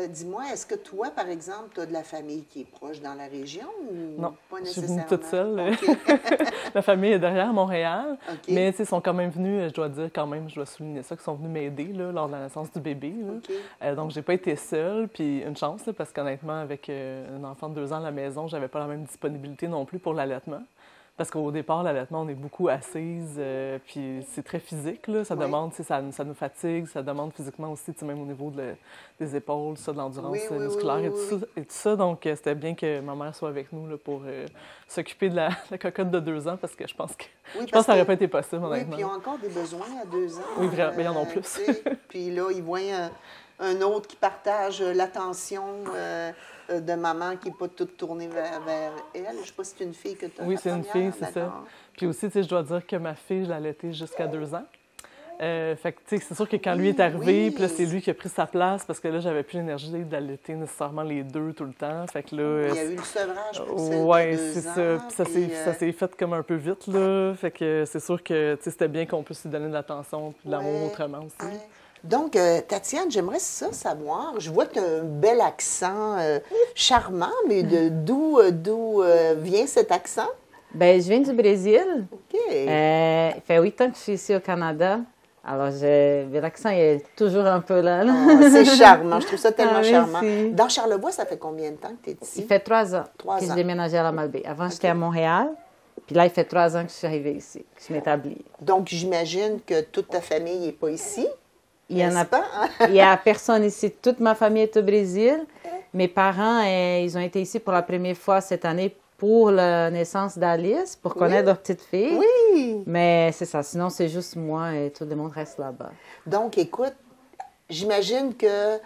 Dis-moi, est-ce que toi, par exemple, tu as de la famille qui est proche dans la région ou non, pas nécessairement? Je suis venue toute seule. Okay. La famille est derrière Montréal, okay. Mais ils sont quand même venus, je dois souligner ça, qu'ils sont venus m'aider lors de la naissance du bébé. Okay. Donc, j'ai pas été seule, puis une chance, là, parce qu'honnêtement, avec un enfant de 2 ans à la maison, j'avais pas la même disponibilité non plus pour l'allaitement. Parce qu'au départ, l'allaitement, on est beaucoup assise, puis c'est très physique, là. Ça demande, ça nous fatigue, ça demande physiquement aussi, même au niveau des épaules, de l'endurance musculaire et tout ça. Donc, c'était bien que ma mère soit avec nous là, pour s'occuper de la cocotte de 2 ans, parce que je pense que ça n'aurait pas été possible, honnêtement. Oui, puis ils ont encore des besoins à 2 ans. Oui, vraiment, mais ils en ont plus. Puis là, ils voient un autre qui partage l'attention de maman qui n'est pas toute tournée vers elle. Je ne sais pas si c'est une fille que tu as. Oui, c'est une fille, c'est ça. Puis aussi, je dois dire que ma fille, je l'ai allaitée jusqu'à 2 ans. Fait que, c'est sûr que quand lui est arrivé, puis là, c'est lui qui a pris sa place, parce que là, j'avais plus l'énergie d'allaiter nécessairement les deux tout le temps. Fait que là... Il y a eu le sevrage pour celle de 2 ans. Oui, c'est ça. Puis ça s'est fait comme un peu vite, là. Fait que c'est sûr que, c'était bien qu'on puisse lui donner de l'attention puis de l'amour autrement aussi. Ouais. Donc, Tatiane, j'aimerais savoir. Je vois que tu as un bel accent charmant, mais d'où vient cet accent? Bien, je viens du Brésil. OK. Il fait 8 ans que je suis ici au Canada. Alors, l'accent est toujours un peu là. C'est charmant. Je trouve ça tellement charmant. Dans Charlevoix, ça fait combien de temps que tu es ici? Il fait 3 ans que je déménageais à la Malbaie. Avant, j'étais à Montréal. Puis là, il fait 3 ans que je suis arrivée ici, que je m'établis. Donc, j'imagine que toute ta famille n'est pas ici? Il y en a pas. Il n'y a personne ici. Toute ma famille est au Brésil. Mes parents, ils ont été ici pour la première fois cette année pour la naissance d'Alice, pour connaître leur petite fille. Oui. Mais c'est ça. Sinon, c'est juste moi et tout le monde reste là-bas. Donc, écoute, j'imagine que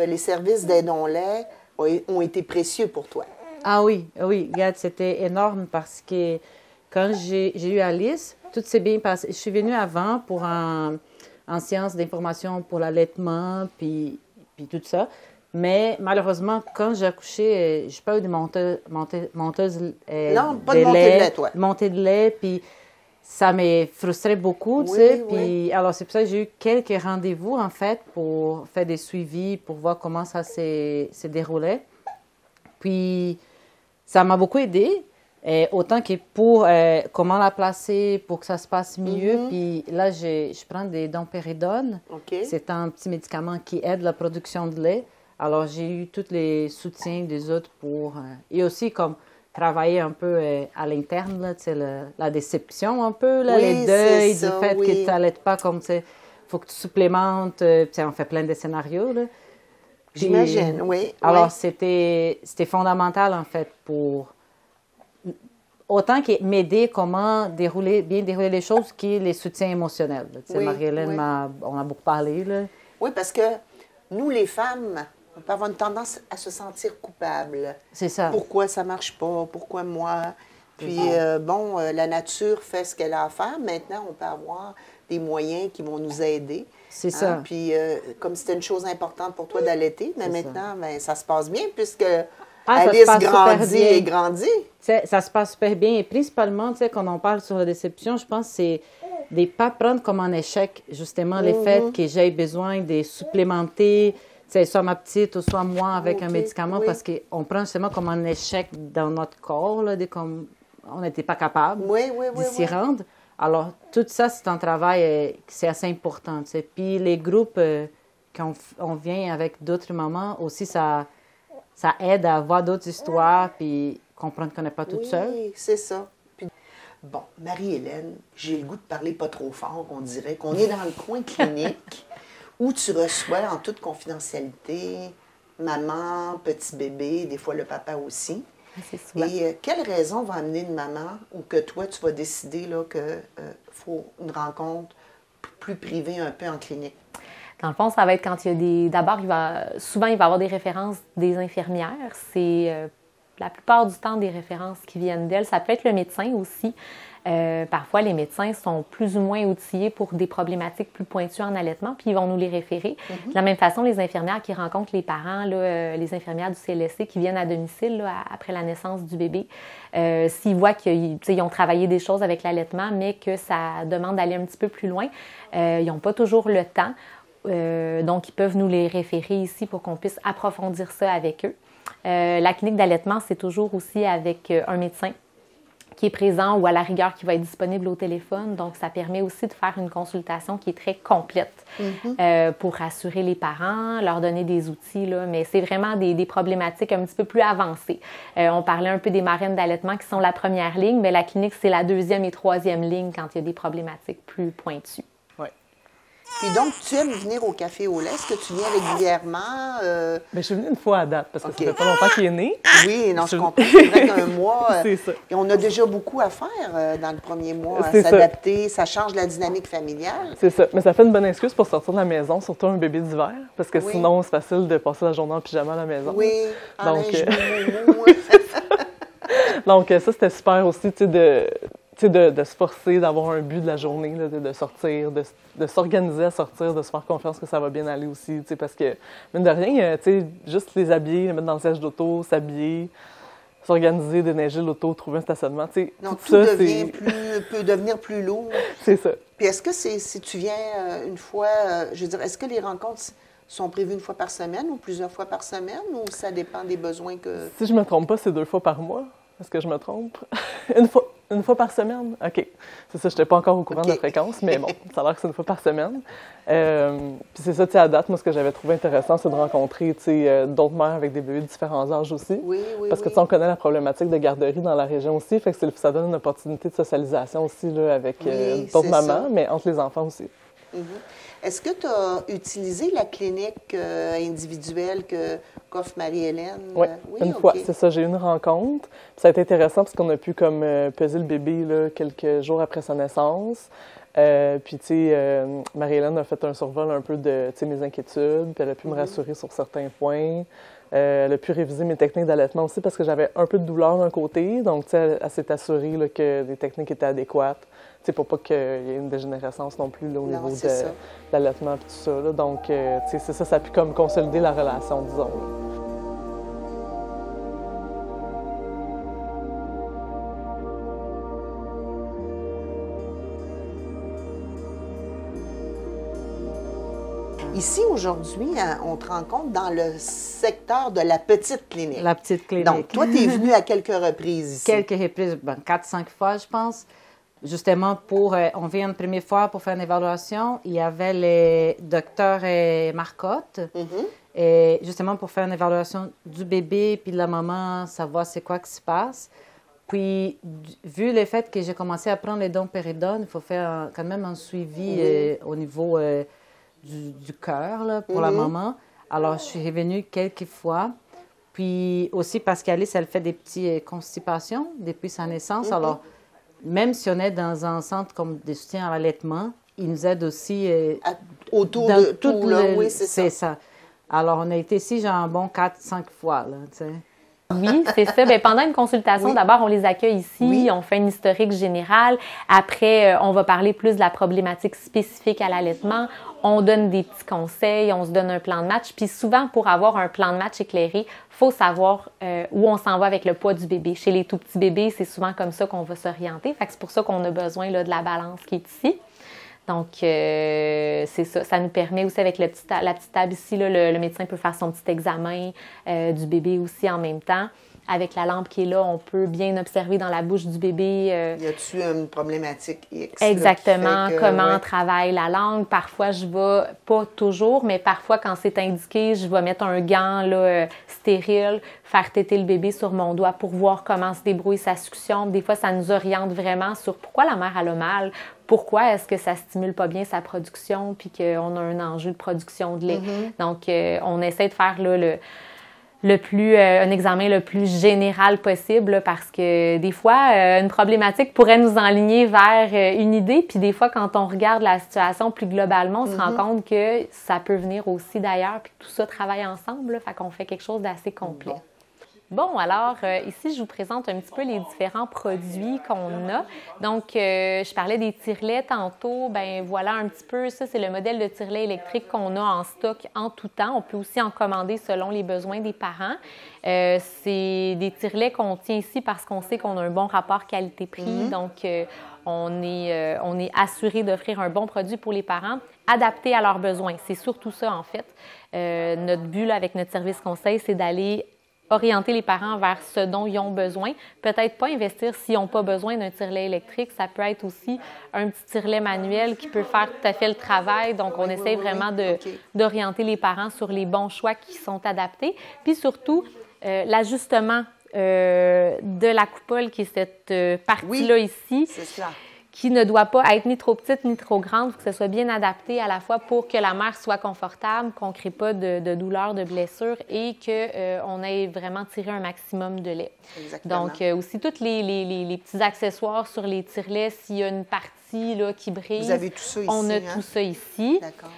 les services d'Aidons-les ont été précieux pour toi. Ah oui. Regarde, c'était énorme parce que quand j'ai eu Alice, tout s'est bien passé. Je suis venue avant pour en sciences d'information pour l'allaitement, puis tout ça. Mais malheureusement, quand j'ai accouché, je n'ai pas eu de monteuse non, pas de montée de lait, toi. Montée de lait, puis ça m'a frustré beaucoup, tu sais. Puis alors, c'est pour ça que j'ai eu quelques rendez-vous, en fait, pour faire des suivis, pour voir comment ça s'est déroulé. Puis, ça m'a beaucoup aidée. Autant que pour comment la placer pour que ça se passe mieux. Puis là, je prends des domperidone. Okay. C'est un petit médicament qui aide la production de lait. Alors, j'ai eu tous les soutiens des autres pour... et aussi, comme travailler un peu à l'interne, là, la déception un peu, là, les deuils du fait que tu n'allaites pas comme, tu sais, il faut que tu supplémentes. On fait plein de scénarios, là. J'imagine, oui. Alors, c'était fondamental, en fait, pour... Autant que m'aider comment bien dérouler les choses, que les soutiens émotionnels. Marie-Hélène, on a beaucoup parlé. Là. Oui, parce que nous, les femmes, on peut avoir une tendance à se sentir coupables. C'est ça. Pourquoi ça ne marche pas? Pourquoi moi? Puis, la nature fait ce qu'elle a à faire. Maintenant, on peut avoir des moyens qui vont nous aider. C'est ça. Puis, comme c'était une chose importante pour toi d'allaiter, mais maintenant, ça se passe bien puisque... Alice grandit. Ça se passe super bien. Et principalement, quand on parle sur la déception, je pense que c'est de ne pas prendre comme un échec, justement, le fait que j'ai besoin de supplémenter, soit ma petite ou soit moi avec un médicament, parce qu'on prend justement comme un échec dans notre corps, là, comme on n'était pas capable de s'y rendre. Alors, tout ça, c'est un travail c'est assez important. Puis les groupes quand on vient avec d'autres mamans, aussi, ça aide à voir d'autres histoires puis comprendre qu'on n'est pas toute seule. Oui, c'est ça. Puis, bon, Marie-Hélène, j'ai le goût de parler pas trop fort, on dirait qu'on est dans le coin clinique où tu reçois en toute confidentialité maman, petit bébé, des fois le papa aussi. Et quelle raison va amener une maman ou que toi, tu vas décider qu'il faut une rencontre plus privée un peu en clinique? Dans le fond, ça va être quand il y a des... D'abord, souvent, il va y avoir des références des infirmières. C'est la plupart du temps des références qui viennent d'elles. Ça peut être le médecin aussi. Parfois, les médecins sont plus ou moins outillés pour des problématiques plus pointues en allaitement, puis ils vont nous les référer. De la même façon, les infirmières qui rencontrent les parents, les infirmières du CLSC qui viennent à domicile après la naissance du bébé, s'ils voient qu'ils ont travaillé des choses avec l'allaitement, mais que ça demande d'aller un petit peu plus loin, ils n'ont pas toujours le temps. Donc, ils peuvent nous les référer ici pour qu'on puisse approfondir ça avec eux. La clinique d'allaitement, c'est toujours aussi avec un médecin qui est présent ou à la rigueur qui va être disponible au téléphone. Donc, ça permet aussi de faire une consultation qui est très complète pour rassurer les parents, leur donner des outils. Là, mais c'est vraiment des problématiques un petit peu plus avancées. On parlait un peu des marraines d'allaitement qui sont la première ligne, mais la clinique, c'est la deuxième et troisième ligne quand il y a des problématiques plus pointues. Puis donc, tu aimes venir au Café au lait. Est-ce que tu viens régulièrement? Bien, je suis venue une fois à date, parce que ça fait pas longtemps qu'il est né. Oui, non, je comprends. C'est vrai qu'un mois, c'est ça. Et on a déjà beaucoup à faire dans le premier mois, à s'adapter. Ça change la dynamique familiale. C'est ça. Mais ça fait une bonne excuse pour sortir de la maison, surtout un bébé d'hiver, parce que sinon, c'est facile de passer la journée en pyjama à la maison. Oui, en donc, mou. Donc, ça, c'était super aussi, tu sais, de se forcer, d'avoir un but de la journée, là, de sortir, de s'organiser à sortir, de se faire confiance que ça va bien aller aussi, parce que, mine de rien, juste les habiller, les mettre dans le siège d'auto, s'habiller, s'organiser, déneiger l'auto, trouver un stationnement, donc, tout ça, peut devenir plus lourd. C'est ça. Puis est-ce que si tu viens une fois, je veux dire, est-ce que les rencontres sont prévues une fois par semaine ou plusieurs fois par semaine, ou ça dépend des besoins que... Si je me trompe pas, c'est 2 fois par mois. Est-ce que je me trompe? Une fois par semaine? OK. C'est ça, je n'étais pas encore au courant de la fréquence, mais bon, ça a l'air que c'est 1 fois par semaine. Puis c'est ça, à date, moi, ce que j'avais trouvé intéressant, c'est de rencontrer d'autres mères avec des bébés de différents âges aussi. Oui, parce que on connaît la problématique de garderie dans la région aussi, fait que ça donne une opportunité de socialisation aussi là, avec d'autres mamans, mais entre les enfants aussi. Est-ce que tu as utilisé la clinique individuelle qu'offre Marie-Hélène? Oui, une fois. C'est ça, j'ai eu une rencontre. Puis ça a été intéressant parce qu'on a pu comme peser le bébé là, quelques jours après sa naissance. Puis, tu sais, Marie-Hélène a fait un survol un peu de mes inquiétudes, puis elle a pu me rassurer sur certains points. Elle a pu réviser mes techniques d'allaitement aussi parce que j'avais un peu de douleur d'un côté. Donc, tu sais, elle s'est assurée là, que les techniques étaient adéquates. Tu sais, pour pas qu'il y ait une dégénérescence non plus là, au niveau de l'allaitement et tout ça. Là. Donc, tu sais, c'est ça, ça a pu comme consolider la relation, disons. Là. Ici, aujourd'hui, on te rencontre dans le secteur de la petite clinique. La petite clinique. Donc, toi, tu es venu à quelques reprises ici. Quelques reprises, 4-5 fois, je pense. Justement, on vient une première fois pour faire une évaluation. Il y avait le docteur Marcotte. Et justement, pour faire une évaluation du bébé puis de la maman, savoir c'est quoi qui se passe. Puis, vu le fait que j'ai commencé à prendre les dons péridone, il faut faire quand même un suivi au niveau du cœur là, pour la maman. Alors, je suis revenue quelques fois. Puis aussi parce qu'Alice, elle fait des petites constipations depuis sa naissance. Alors, même si on est dans un centre comme des soutiens à l'allaitement, il nous aide aussi autour de tout, là, oui, c'est ça. Alors, on a été ici, genre, un bon 4-5 fois, là, tu sais. Oui, c'est ça. Bien, pendant une consultation, d'abord, on les accueille ici, on fait une historique générale. Après, on va parler plus de la problématique spécifique à l'allaitement. On donne des petits conseils, on se donne un plan de match. Puis souvent, pour avoir un plan de match éclairé, il faut savoir où on s'en va avec le poids du bébé. Chez les tout petits bébés, c'est souvent comme ça qu'on va s'orienter. Fait que c'est pour ça qu'on a besoin là, de la balance qui est ici. Donc, c'est ça. Ça nous permet aussi, avec la petite table ici, là, le médecin peut faire son petit examen du bébé aussi en même temps. avec la lampe qui est là, on peut bien observer dans la bouche du bébé. Y a-t-il une problématique X? Exactement, là, comment travaille la langue. Parfois, je vais, pas toujours, mais parfois, quand c'est indiqué, je vais mettre un gant là, stérile, faire téter le bébé sur mon doigt pour voir comment se débrouille sa succion. Des fois, ça nous oriente vraiment sur pourquoi la mère a le mal, pourquoi est-ce que ça stimule pas bien sa production, puis qu'on a un enjeu de production de lait. Donc, on essaie de faire là, un examen le plus général possible là, parce que des fois, une problématique pourrait nous enligner vers une idée, puis des fois, quand on regarde la situation plus globalement, on se rend compte que ça peut venir aussi d'ailleurs, puis que tout ça travaille ensemble, là, fait qu'on fait quelque chose d'assez complet. Bon, alors, ici, je vous présente un petit peu les différents produits qu'on a. Donc, je parlais des tire-laits tantôt. Ben voilà un petit peu, ça, c'est le modèle de tire-lait électrique qu'on a en stock en tout temps. On peut aussi en commander selon les besoins des parents. C'est des tire-laits qu'on tient ici parce qu'on sait qu'on a un bon rapport qualité-prix. Donc, on est assuré d'offrir un bon produit pour les parents, adapté à leurs besoins. C'est surtout ça, en fait. Notre but, là, avec notre service conseil, c'est d'aller orienter les parents vers ce dont ils ont besoin. Peut-être pas investir s'ils n'ont pas besoin d'un tire-lait électrique. Ça peut être aussi un petit tire-lait manuel qui peut faire tout à fait le travail. Donc, on essaie vraiment d'orienter les parents sur les bons choix qui sont adaptés. Puis surtout, l'ajustement de la coupole, qui est cette partie-là ici. C'est ça. Qui ne doit pas être ni trop petite ni trop grande, pour que ce soit bien adapté à la fois pour que la mère soit confortable, qu'on ne crée pas de douleur, de blessure et qu'on ait vraiment tiré un maximum de lait. Exactement. Donc, aussi, tous les petits accessoires sur les tire-laits, s'il y a une partie là, qui brille. Vous avez tout ça ici. On a tout ça ici. D'accord.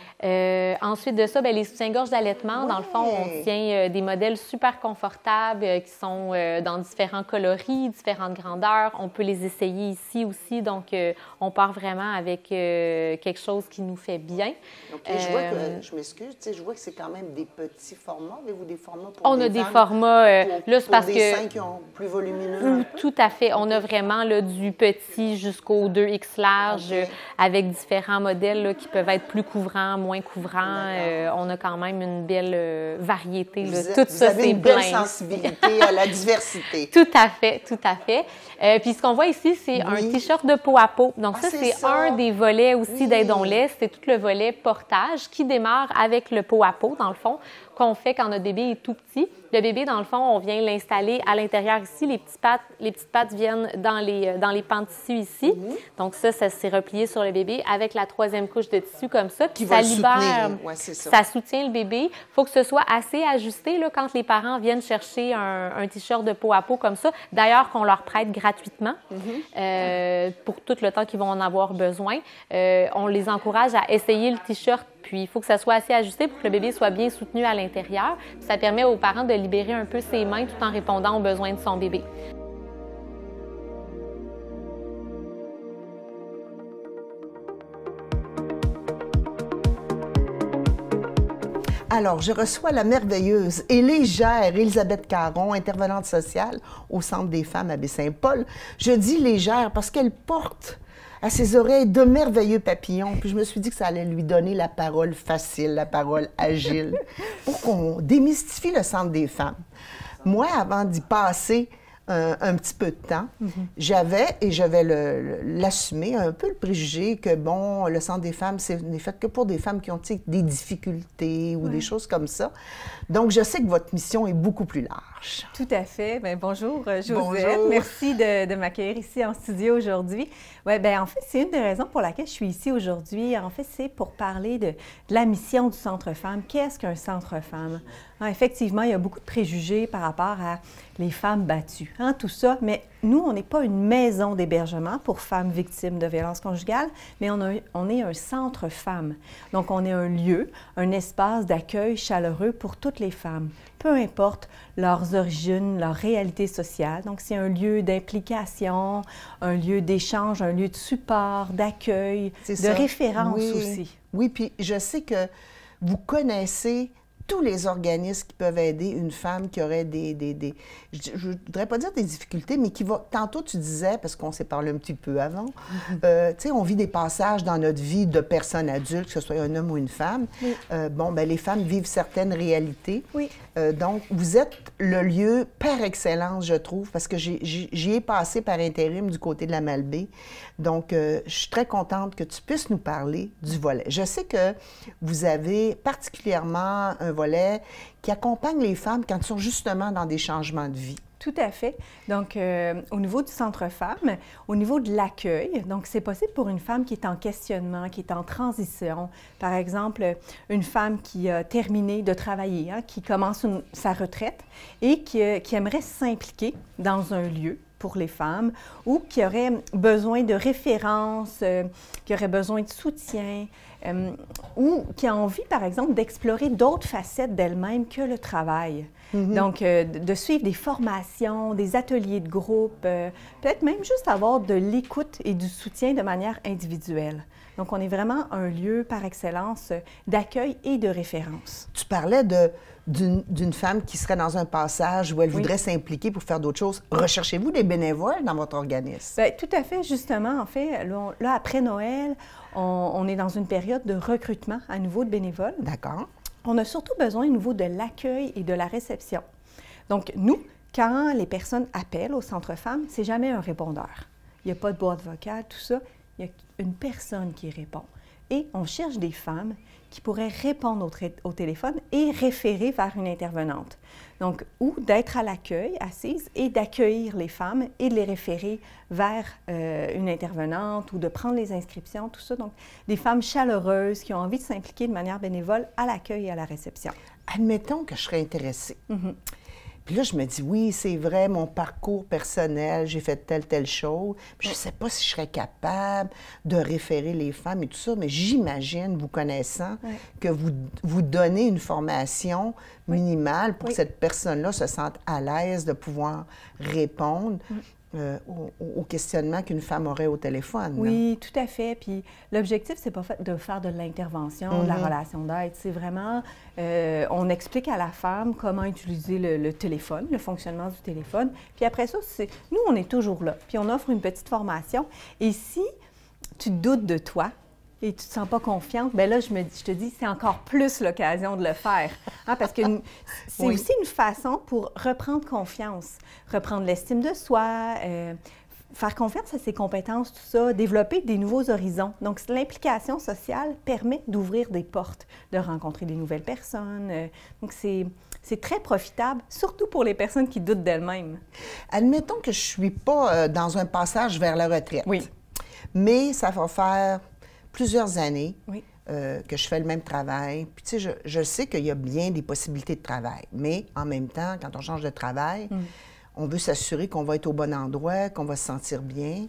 Ensuite de ça, bien, les soutiens-gorge d'allaitement, dans le fond, on tient des modèles super confortables qui sont dans différents coloris, différentes grandeurs. On peut les essayer ici aussi. Donc, on part vraiment avec quelque chose qui nous fait bien. OK, je vois que, je m'excuse, je vois que c'est quand même des petits formats. Avez-vous des formats pour on des a des femmes, formats, là, c'est parce des que... seins qui ont plus volumineux? Tout à fait. On a vraiment là, du petit jusqu'au 2X large, avec différents modèles là, qui peuvent être plus couvrants, moins couvrants. On a quand même une belle variété. Là. Tout ça, avez une belle sensibilité à la diversité. Tout à fait, tout à fait. Puis ce qu'on voit ici, c'est un T-shirt de peau à peau. Donc ça, c'est un des volets aussi d'Aidons-lait. C'est tout le volet portage qui démarre avec le peau à peau, dans le fond, qu'on fait quand notre bébé est tout petit. Le bébé, dans le fond, on vient l'installer à l'intérieur ici. Les petites pattes viennent dans les pans de tissu ici. Donc ça s'est replié sur le bébé avec la troisième couche de tissu comme ça. Puis ça libère, ça soutient le bébé. Il faut que ce soit assez ajusté là, quand les parents viennent chercher un T-shirt de peau à peau comme ça. D'ailleurs, qu'on leur prête gratuitement pour tout le temps qu'ils vont en avoir besoin. On les encourage à essayer le T-shirt. Puis, il faut que ça soit assez ajusté pour que le bébé soit bien soutenu à l'intérieur. Ça permet aux parents de libérer un peu ses mains tout en répondant aux besoins de son bébé. Alors, je reçois la merveilleuse et légère Élisabeth Caron, intervenante sociale au Centre des femmes à Baie-Saint-Paul. Je dis légère parce qu'elle porte à ses oreilles de merveilleux papillons. Puis je me suis dit que ça allait lui donner la parole facile, la parole agile, pour qu'on démystifie le Centre des femmes. Moi, avant d'y passer un petit peu de temps, j'avais, et je vais l'assumer, un peu le préjugé que, bon, le Centre des femmes, ce n'est fait que pour des femmes qui ont des difficultés ou des choses comme ça. Donc, je sais que votre mission est beaucoup plus large. Tout à fait. Bien, bonjour, Josette. Bonjour. Merci de m'accueillir ici en studio aujourd'hui. Oui, bien, en fait, c'est une des raisons pour laquelle je suis ici aujourd'hui. En fait, c'est pour parler de la mission du Centre Femmes. Qu'est-ce qu'un Centre Femmes? Effectivement, il y a beaucoup de préjugés par rapport à les femmes battues, tout ça. Mais nous, on n'est pas une maison d'hébergement pour femmes victimes de violences conjugales, mais on est un centre femmes. Donc, on est un lieu, un espace d'accueil chaleureux pour toutes les femmes, peu importe leurs origines, leur réalité sociale. Donc, c'est un lieu d'implication, un lieu d'échange, un lieu de support, d'accueil, de référence aussi. Oui, puis je sais que vous connaissez tous les organismes qui peuvent aider une femme qui aurait je ne voudrais pas dire des difficultés, mais qui va... Tantôt, tu disais, parce qu'on s'est parlé un petit peu avant, tu sais, on vit des passages dans notre vie de personnes adultes, que ce soit un homme ou une femme. Oui. Les femmes vivent certaines réalités. Oui. Donc, vous êtes le lieu par excellence, je trouve, parce que j'y ai passé par intérim du côté de la Malbaie. Donc, je suis très contente que tu puisses nous parler du volet. Je sais que vous avez particulièrement un volet qui accompagne les femmes quand elles sont justement dans des changements de vie. Tout à fait. Donc, au niveau du Centre Femmes, au niveau de l'accueil, donc c'est possible pour une femme qui est en questionnement, qui est en transition. Par exemple, une femme qui a terminé de travailler, qui commence sa retraite et qui aimerait s'impliquer dans un lieu pour les femmes ou qui aurait besoin de références, qui aurait besoin de soutien ou qui a envie, par exemple, d'explorer d'autres facettes d'elle-même que le travail. Donc, de suivre des formations, des ateliers de groupe, peut-être même juste avoir de l'écoute et du soutien de manière individuelle. Donc, on est vraiment un lieu par excellence d'accueil et de référence. Tu parlais d'une femme qui serait dans un passage où elle voudrait s'impliquer pour faire d'autres choses. Recherchez-vous des bénévoles dans votre organisme? Bien, tout à fait, justement. En fait, là après Noël, on est dans une période de recrutement à nouveau de bénévoles. D'accord. On a surtout besoin à nouveau de l'accueil et de la réception. Donc, nous, quand les personnes appellent au Centre Femmes, c'est jamais un répondeur. Il n'y a pas de boîte vocale, tout ça. Il y a une personne qui répond. Et on cherche des femmes qui pourraient répondre au téléphone et référer vers une intervenante. Donc, ou d'être à l'accueil, assise, et d'accueillir les femmes et de les référer vers une intervenante ou de prendre les inscriptions, tout ça. Donc, des femmes chaleureuses qui ont envie de s'impliquer de manière bénévole à l'accueil et à la réception. Admettons que je serais intéressée. Puis là, je me dis, oui, c'est vrai, mon parcours personnel, j'ai fait telle chose. Puis je ne sais pas si je serais capable de référer les femmes et tout ça, mais j'imagine, vous connaissant, que vous donnez une formation minimale pour que cette personne-là se sente à l'aise de pouvoir répondre au questionnement qu'une femme aurait au téléphone. Oui, tout à fait. Puis l'objectif, c'est pas de faire de l'intervention, de la relation d'aide. C'est vraiment, on explique à la femme comment utiliser le téléphone, le fonctionnement du téléphone. Puis après ça, nous, on est toujours là. Puis on offre une petite formation. Et si tu doutes de toi, et tu ne te sens pas confiante, bien là, je te dis, c'est encore plus l'occasion de le faire. Parce que c'est aussi une façon pour reprendre confiance, reprendre l'estime de soi, faire confiance à ses compétences, tout ça, développer des nouveaux horizons. Donc, l'implication sociale permet d'ouvrir des portes, de rencontrer des nouvelles personnes. Donc, c'est très profitable, surtout pour les personnes qui doutent d'elles-mêmes. Admettons que je ne suis pas dans un passage vers la retraite. Oui. Mais ça va faire plusieurs années que je fais le même travail. Puis, tu sais, je sais qu'il y a bien des possibilités de travail. Mais en même temps, quand on change de travail, on veut s'assurer qu'on va être au bon endroit, qu'on va se sentir bien.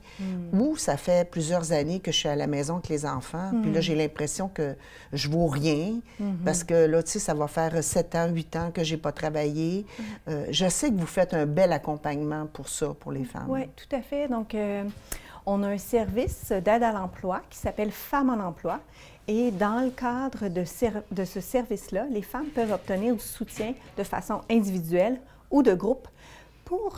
Ou ça fait plusieurs années que je suis à la maison avec les enfants. Puis là, j'ai l'impression que je vaux rien. Parce que là, tu sais, ça va faire 7 ans, 8 ans que je n'ai pas travaillé. Je sais que vous faites un bel accompagnement pour ça, pour les femmes. Oui, tout à fait. Donc, on a un service d'aide à l'emploi qui s'appelle Femmes en emploi. Et dans le cadre de ce service-là, les femmes peuvent obtenir du soutien de façon individuelle ou de groupe pour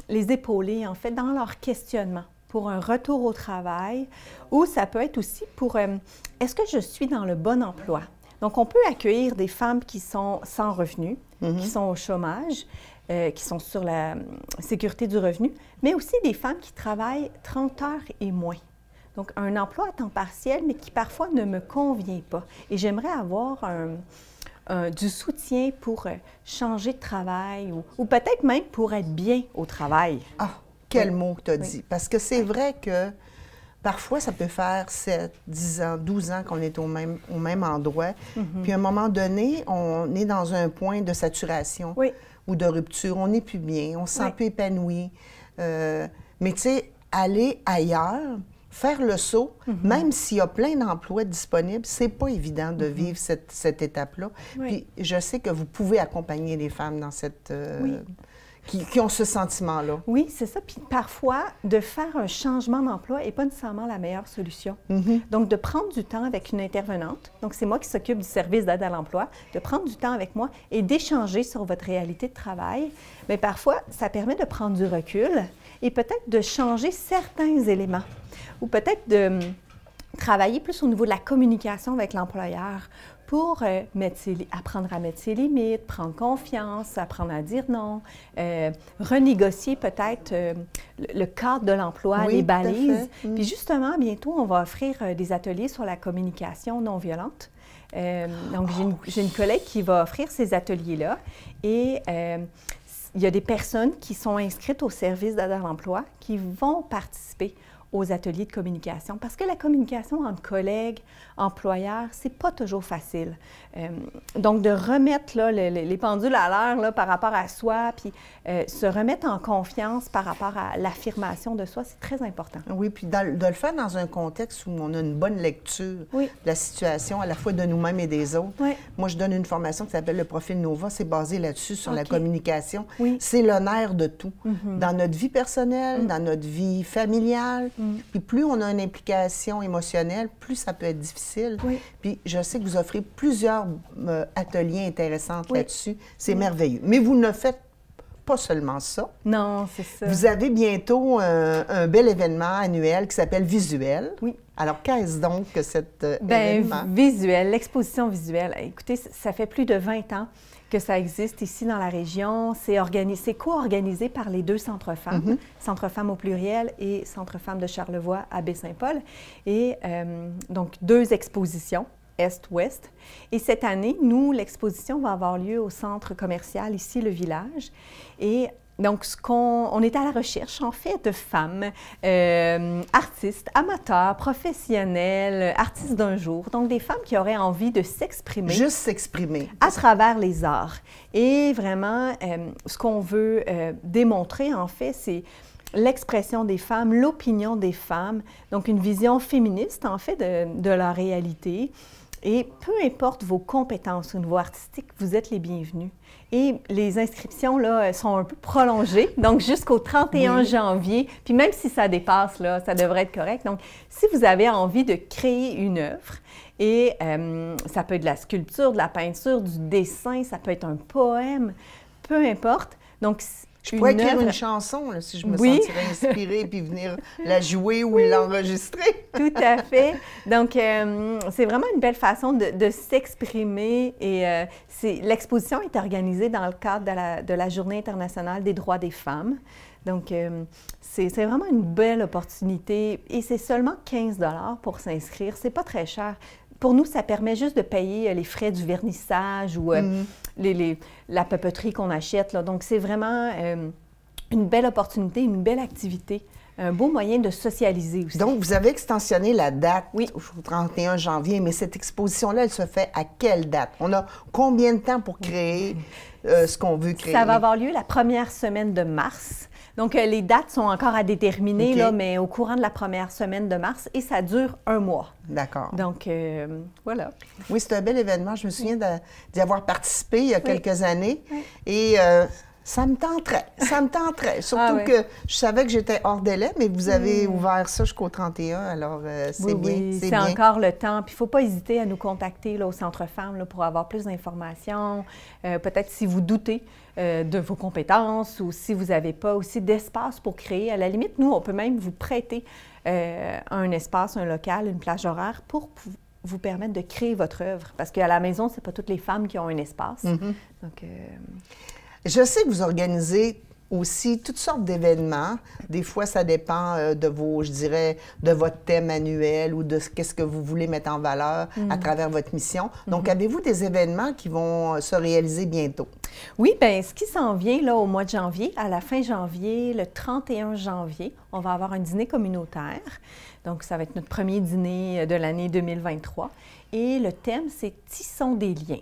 les épauler, en fait, dans leur questionnement, pour un retour au travail, ou ça peut être aussi pour est-ce que je suis dans le bon emploi? Donc, on peut accueillir des femmes qui sont sans revenus, qui sont au chômage, qui sont sur la sécurité du revenu, mais aussi des femmes qui travaillent 30 heures et moins. Donc, un emploi à temps partiel, mais qui parfois ne me convient pas. Et j'aimerais avoir du soutien pour changer de travail ou peut-être même pour être bien au travail. Ah, quel mot que tu as dit. Parce que c'est vrai que parfois, ça peut faire 7, 10 ans, 12 ans qu'on est au même endroit. Puis à un moment donné, on est dans un point de saturation ou de rupture. On n'est plus bien, on se sent plus épanoui. Mais tu sais, aller ailleurs, faire le saut, même s'il y a plein d'emplois disponibles, c'est pas évident de vivre cette étape-là. Puis je sais que vous pouvez accompagner les femmes dans cette... qui ont ce sentiment-là. Oui, c'est ça. Puis parfois, de faire un changement d'emploi n'est pas nécessairement la meilleure solution. Donc, de prendre du temps avec une intervenante, donc c'est moi qui s'occupe du service d'aide à l'emploi, de prendre du temps avec moi et d'échanger sur votre réalité de travail, mais parfois, ça permet de prendre du recul et peut-être de changer certains éléments ou peut-être de travailler plus au niveau de la communication avec l'employeur pour apprendre à mettre ses limites, prendre confiance, apprendre à dire non, renégocier peut-être le cadre de l'emploi, les balises. Puis justement, bientôt, on va offrir des ateliers sur la communication non violente. Donc, j'ai une collègue qui va offrir ces ateliers-là et il y a des personnes qui sont inscrites au service d'aide à l'emploi qui vont participer aux ateliers de communication. Parce que la communication entre collègues, employeurs, c'est pas toujours facile. Donc, de remettre là, les pendules à l'heure là, par rapport à soi, puis se remettre en confiance par rapport à l'affirmation de soi, c'est très important. Oui, puis de le faire dans un contexte où on a une bonne lecture de la situation, à la fois de nous-mêmes et des autres. Oui. Moi, je donne une formation qui s'appelle le profil Nova. C'est basé là-dessus, sur la communication. Oui. C'est le nerf de tout. Dans notre vie personnelle, dans notre vie familiale. Puis plus on a une implication émotionnelle, plus ça peut être difficile. Oui. Puis je sais que vous offrez plusieurs ateliers intéressants là-dessus. C'est merveilleux. Mais vous ne faites pas seulement ça. Non, c'est ça. Vous avez bientôt un bel événement annuel qui s'appelle Visuel. Oui. Alors, qu'est-ce donc que cet événement? Visuel, l'exposition visuelle. Écoutez, ça fait plus de 20 ans que ça existe ici dans la région. C'est co-organisé par les deux Centres Femmes, Centre Femmes au pluriel et Centre Femmes de Charlevoix à Baie-Saint-Paul. Et donc, 2 expositions, Est-Ouest. Et cette année, nous, l'exposition va avoir lieu au centre commercial, ici, le village. Et donc, on est à la recherche, en fait, de femmes, artistes, amateurs, professionnels, artistes d'un jour. Donc, des femmes qui auraient envie de s'exprimer. Juste s'exprimer. À travers les arts. Et vraiment, ce qu'on veut démontrer, en fait, c'est l'expression des femmes, l'opinion des femmes. Donc, une vision féministe, en fait, de leur réalité. Et peu importe vos compétences au niveau artistique, vous êtes les bienvenus. Et les inscriptions, là, sont un peu prolongées, donc jusqu'au 31 janvier. Puis même si ça dépasse, là, ça devrait être correct. Donc, si vous avez envie de créer une œuvre, et ça peut être de la sculpture, de la peinture, du dessin, ça peut être un poème, peu importe. Donc, je pourrais écrire une chanson, là, si je me sentirais inspirée, puis venir la jouer ou l'enregistrer. Tout à fait. Donc, c'est vraiment une belle façon de s'exprimer. Et l'exposition est organisée dans le cadre de la Journée internationale des droits des femmes. Donc, c'est vraiment une belle opportunité. Et c'est seulement 15 $ pour s'inscrire. C'est pas très cher. Pour nous, ça permet juste de payer les frais du vernissage ou la papeterie qu'on achète. Là. Donc, c'est vraiment une belle opportunité, une belle activité, un beau moyen de socialiser aussi. Donc, vous avez extensionné la date au 31 janvier, mais cette exposition-là, elle se fait à quelle date? On a combien de temps pour créer ce qu'on veut créer? Ça va avoir lieu la première semaine de mars. Donc, les dates sont encore à déterminer, là, mais au courant de la première semaine de mars, et ça dure 1 mois. D'accord. Donc, voilà. Oui, c'est un bel événement. Je me souviens d'y avoir participé il y a quelques années. Et ça me tenterait. Ça me tenterait. Surtout que je savais que j'étais hors délai, mais vous avez ouvert ça jusqu'au 31, alors c'est bien. Oui, c'est encore le temps. Puis il ne faut pas hésiter à nous contacter là, au Centre Femmes là, pour avoir plus d'informations. Peut-être si vous doutez de vos compétences ou si vous n'avez pas aussi d'espace pour créer. À la limite, nous, on peut même vous prêter un espace, un local, une plage horaire pour vous permettre de créer votre œuvre. Parce qu'à la maison, ce n'est pas toutes les femmes qui ont un espace. Donc, je sais que vous organisez aussi toutes sortes d'événements. Des fois, ça dépend de votre thème annuel ou de qu'est-ce que vous voulez mettre en valeur à travers votre mission. Donc, avez-vous des événements qui vont se réaliser bientôt? Oui, bien, ce qui s'en vient là au mois de janvier, à la fin janvier, le 31 janvier, on va avoir un dîner communautaire. Donc, ça va être notre premier dîner de l'année 2023. Et le thème, c'est « Tissons des liens ».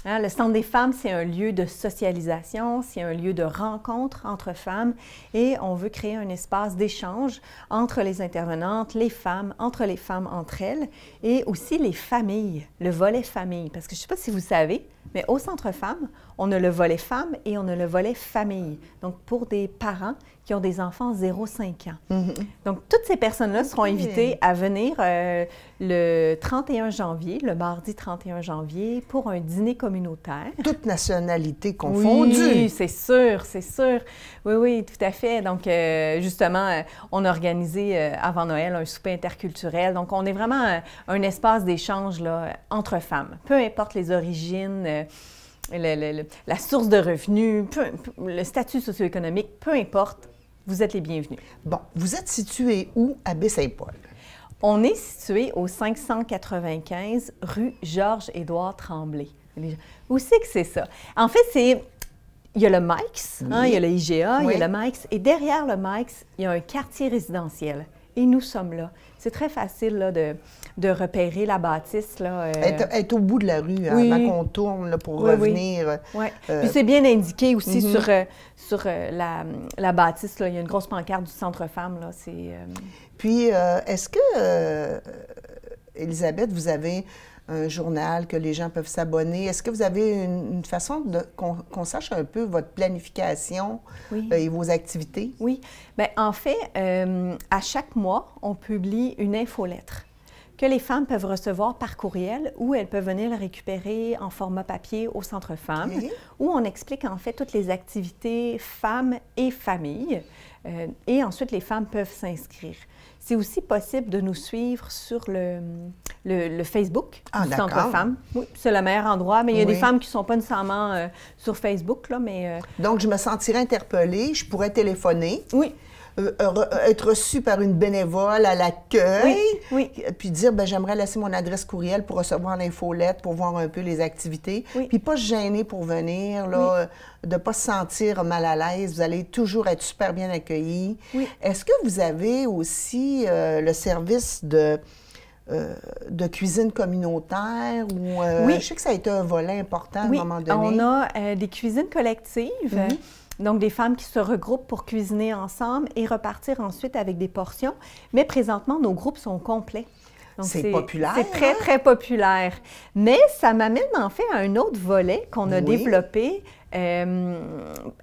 Hein, le Centre des femmes, c'est un lieu de socialisation, c'est un lieu de rencontre entre femmes et on veut créer un espace d'échange entre les intervenantes, les femmes, entre elles et aussi les familles, le volet famille. Parce que je ne sais pas si vous savez, mais au Centre Femmes, on a le volet femmes et on a le volet famille. Donc, pour des parents qui ont des enfants 0-5 ans. Donc, toutes ces personnes-là seront invitées à venir le 31 janvier, le mardi 31 janvier, pour un dîner communautaire. Toutes nationalités confondues. Oui, c'est sûr, c'est sûr. Oui, oui, tout à fait. Donc, justement, on a organisé avant Noël un souper interculturel. Donc, on est vraiment un espace d'échange là, entre femmes, peu importe les origines. La source de revenus, le statut socio-économique, peu importe, vous êtes les bienvenus. Bon, vous êtes situé où à Baie-Saint-Paul? On est situé au 595 rue Georges-Édouard Tremblay. Où c'est que c'est ça? En fait, il y a le Mike's, il y a le IGA, il y a le Mike's, et derrière le Mike's, il y a un quartier résidentiel. Et nous sommes là. C'est très facile là, de repérer la bâtisse. Là, Elle est au bout de la rue, avant qu'on tourne là, pour revenir. Oui. Puis c'est bien indiqué aussi sur la bâtisse. Là. Il y a une grosse pancarte du Centre Femmes. Là. Puis, est-ce que, Élisabeth, vous avez un journal que les gens peuvent s'abonner? Est-ce que vous avez une façon qu'on sache un peu votre planification et vos activités? Oui. Bien, en fait, à chaque mois, on publie une infolettre que les femmes peuvent recevoir par courriel ou elles peuvent venir la récupérer en format papier au Centre Femmes, où on explique en fait toutes les activités femmes et familles. Et ensuite, les femmes peuvent s'inscrire. C'est aussi possible de nous suivre sur le Facebook du Centre Femmes. Oui, c'est le meilleur endroit, mais il y a des femmes qui ne sont pas nécessairement sur Facebook, là, mais... Donc, je me sentirais interpellée, je pourrais téléphoner. Oui. Être reçue par une bénévole à l'accueil, puis dire, ben j'aimerais laisser mon adresse courriel pour recevoir l'infolette, pour voir un peu les activités, puis pas se gêner pour venir, là, de ne pas se sentir mal à l'aise. Vous allez toujours être super bien accueillis. Est-ce que vous avez aussi le service de cuisine communautaire? Ou, je sais que ça a été un volet important à un moment donné. On a des cuisines collectives. Donc, des femmes qui se regroupent pour cuisiner ensemble et repartir ensuite avec des portions. Mais présentement, nos groupes sont complets. C'est populaire. C'est très, très populaire. Mais ça m'amène en fait à un autre volet qu'on a développé.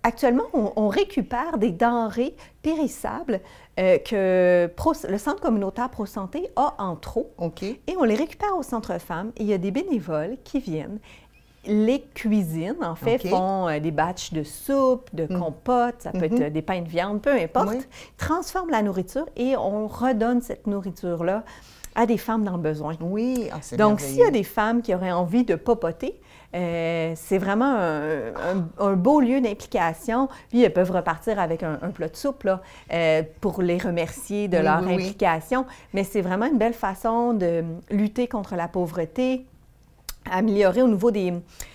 Actuellement, on récupère des denrées périssables que le Centre communautaire Pro-Santé a en trop. Et on les récupère au Centre Femmes. Et il y a des bénévoles qui viennent. Les cuisines, en fait, font des batchs de soupe, de compote, ça peut être des pains de viande, peu importe, transforment la nourriture et on redonne cette nourriture-là à des femmes dans le besoin. Donc, s'il y a des femmes qui auraient envie de popoter, c'est vraiment un beau lieu d'implication. Puis, elles peuvent repartir avec un plat de soupe là, pour les remercier de leur implication. Mais c'est vraiment une belle façon de lutter contre la pauvreté, améliorer au niveau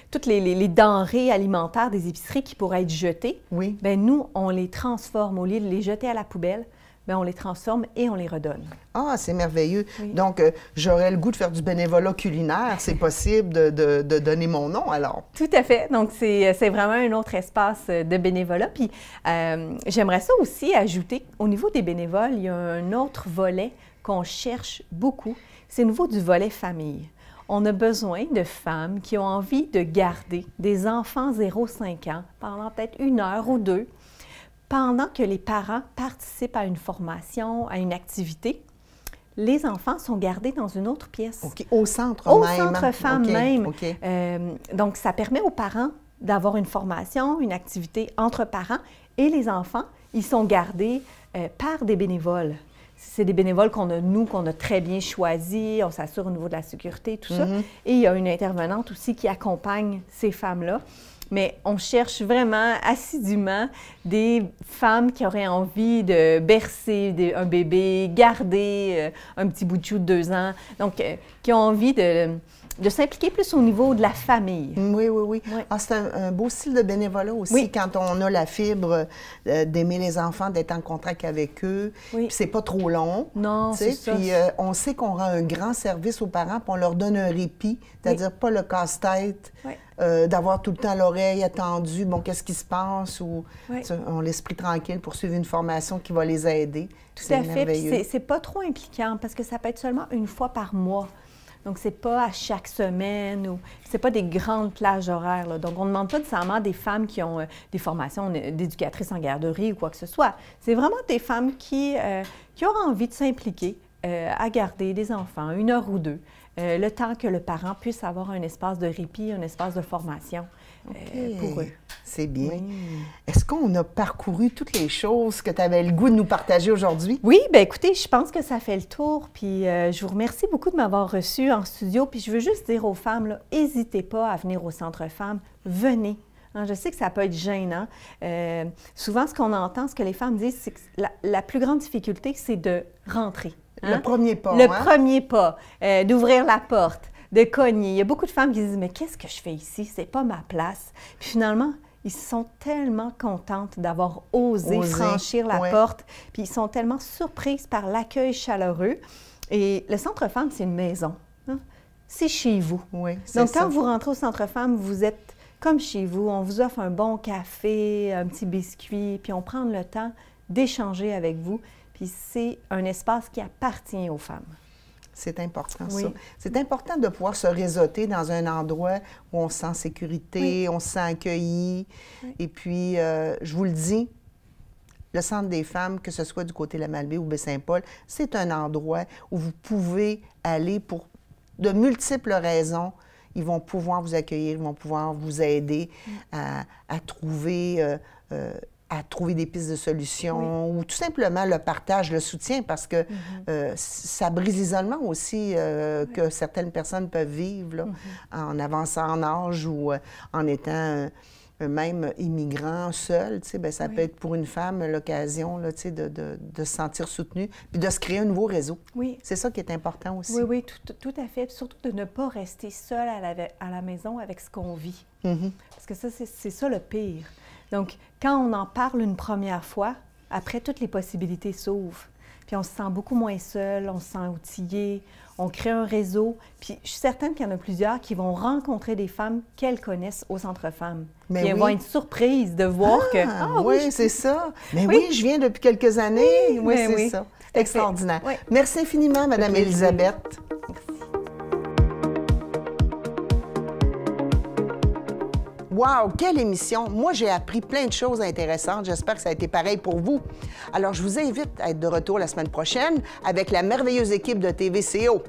toutes les denrées alimentaires des épiceries qui pourraient être jetées. Bien, nous, on les transforme. Au lieu de les jeter à la poubelle, bien, on les transforme et on les redonne. Ah, c'est merveilleux. Donc, j'aurais le goût de faire du bénévolat culinaire. C'est possible de donner mon nom, alors? Tout à fait. Donc, c'est vraiment un autre espace de bénévolat. Puis, j'aimerais ça aussi ajouter, au niveau des bénévoles, il y a un autre volet qu'on cherche beaucoup. C'est au niveau du volet famille. On a besoin de femmes qui ont envie de garder des enfants 0-5 ans pendant peut-être 1 heure ou 2, pendant que les parents participent à une formation, à une activité. Les enfants sont gardés dans une autre pièce. Au centre même. Au Centre Femmes même. Donc, ça permet aux parents d'avoir une formation, une activité entre parents et les enfants, ils sont gardés par des bénévoles. C'est des bénévoles qu'on a très bien choisis, on s'assure au niveau de la sécurité, tout ça. Et il y a une intervenante aussi qui accompagne ces femmes-là. Mais on cherche vraiment assidûment des femmes qui auraient envie de bercer un bébé, garder un petit bout de chou de 2 ans, donc qui ont envie de s'impliquer plus au niveau de la famille. Oui. Ah, c'est un beau style de bénévolat aussi, quand on a la fibre d'aimer les enfants, d'être en contact avec eux. Puis c'est pas trop long. Non, c'est ça. Puis on sait qu'on rend un grand service aux parents, puis on leur donne un répit, c'est-à-dire pas le casse-tête, d'avoir tout le temps l'oreille attendue, bon, qu'est-ce qui se passe, ou on l'esprit tranquille pour suivre une formation qui va les aider. Tout à fait. Puis c'est pas trop impliquant, parce que ça peut être seulement 1 fois par mois. Donc, c'est pas à chaque semaine ou c'est pas des grandes plages horaires, là. Donc, on ne demande pas nécessairement des femmes qui ont des formations d'éducatrices en garderie ou quoi que ce soit. C'est vraiment des femmes qui auront envie de s'impliquer à garder des enfants, 1 heure ou 2, le temps que le parent puisse avoir un espace de répit, un espace de formation pour eux. C'est bien. Oui. Est-ce qu'on a parcouru toutes les choses que tu avais le goût de nous partager aujourd'hui? Oui, bien écoutez, je pense que ça fait le tour. Puis je vous remercie beaucoup de m'avoir reçue en studio. Puis je veux juste dire aux femmes, n'hésitez pas à venir au Centre Femmes. Venez. Je sais que ça peut être gênant. Souvent, ce qu'on entend, ce que les femmes disent, c'est que la plus grande difficulté, c'est de rentrer. Le premier pas. Le premier pas, d'ouvrir la porte, de cogner. Il y a beaucoup de femmes qui disent « Mais qu'est-ce que je fais ici? C'est pas ma place. » Puis finalement, ils sont tellement contentes d'avoir osé franchir la porte. Puis ils sont tellement surprises par l'accueil chaleureux. Et le Centre Femmes, c'est une maison. Hein? C'est chez vous. Oui, donc, quand vous rentrez au Centre Femmes, vous êtes comme chez vous. On vous offre un bon café, un petit biscuit, puis on prend le temps d'échanger avec vous. Puis c'est un espace qui appartient aux femmes. C'est important, ça. C'est important de pouvoir se réseauter dans un endroit où on se sent en sécurité, on se sent accueilli. Et puis, je vous le dis, le Centre des femmes, que ce soit du côté de la Malbaie ou Baie-Saint-Paul, c'est un endroit où vous pouvez aller pour de multiples raisons. Ils vont pouvoir vous accueillir, ils vont pouvoir vous aider à trouver des pistes de solutions ou tout simplement le partage, le soutien, parce que ça brise l'isolement aussi que certaines personnes peuvent vivre là, en avançant en âge ou en étant même immigrant seul. Bien, ça peut être pour une femme l'occasion de se sentir soutenue puis de se créer un nouveau réseau. Oui. C'est ça qui est important aussi. Oui, oui, tout à fait. Puis surtout de ne pas rester seul à la maison avec ce qu'on vit. Parce que ça, c'est ça le pire. Donc, quand on en parle une première fois, après, toutes les possibilités s'ouvrent. Puis on se sent beaucoup moins seul, on se sent outillé, on crée un réseau. Puis je suis certaine qu'il y en a plusieurs qui vont rencontrer des femmes qu'elles connaissent au Centre Femmes. Puis elles vont être surprises de voir que... Ah oui, c'est ça. Mais oui, je viens depuis quelques années. Oui, c'est ça. Extraordinaire. Oui. Merci infiniment, Mme Élisabeth. Merci. Wow, quelle émission! Moi, j'ai appris plein de choses intéressantes. J'espère que ça a été pareil pour vous. Alors, je vous invite à être de retour la semaine prochaine avec la merveilleuse équipe de TVCO.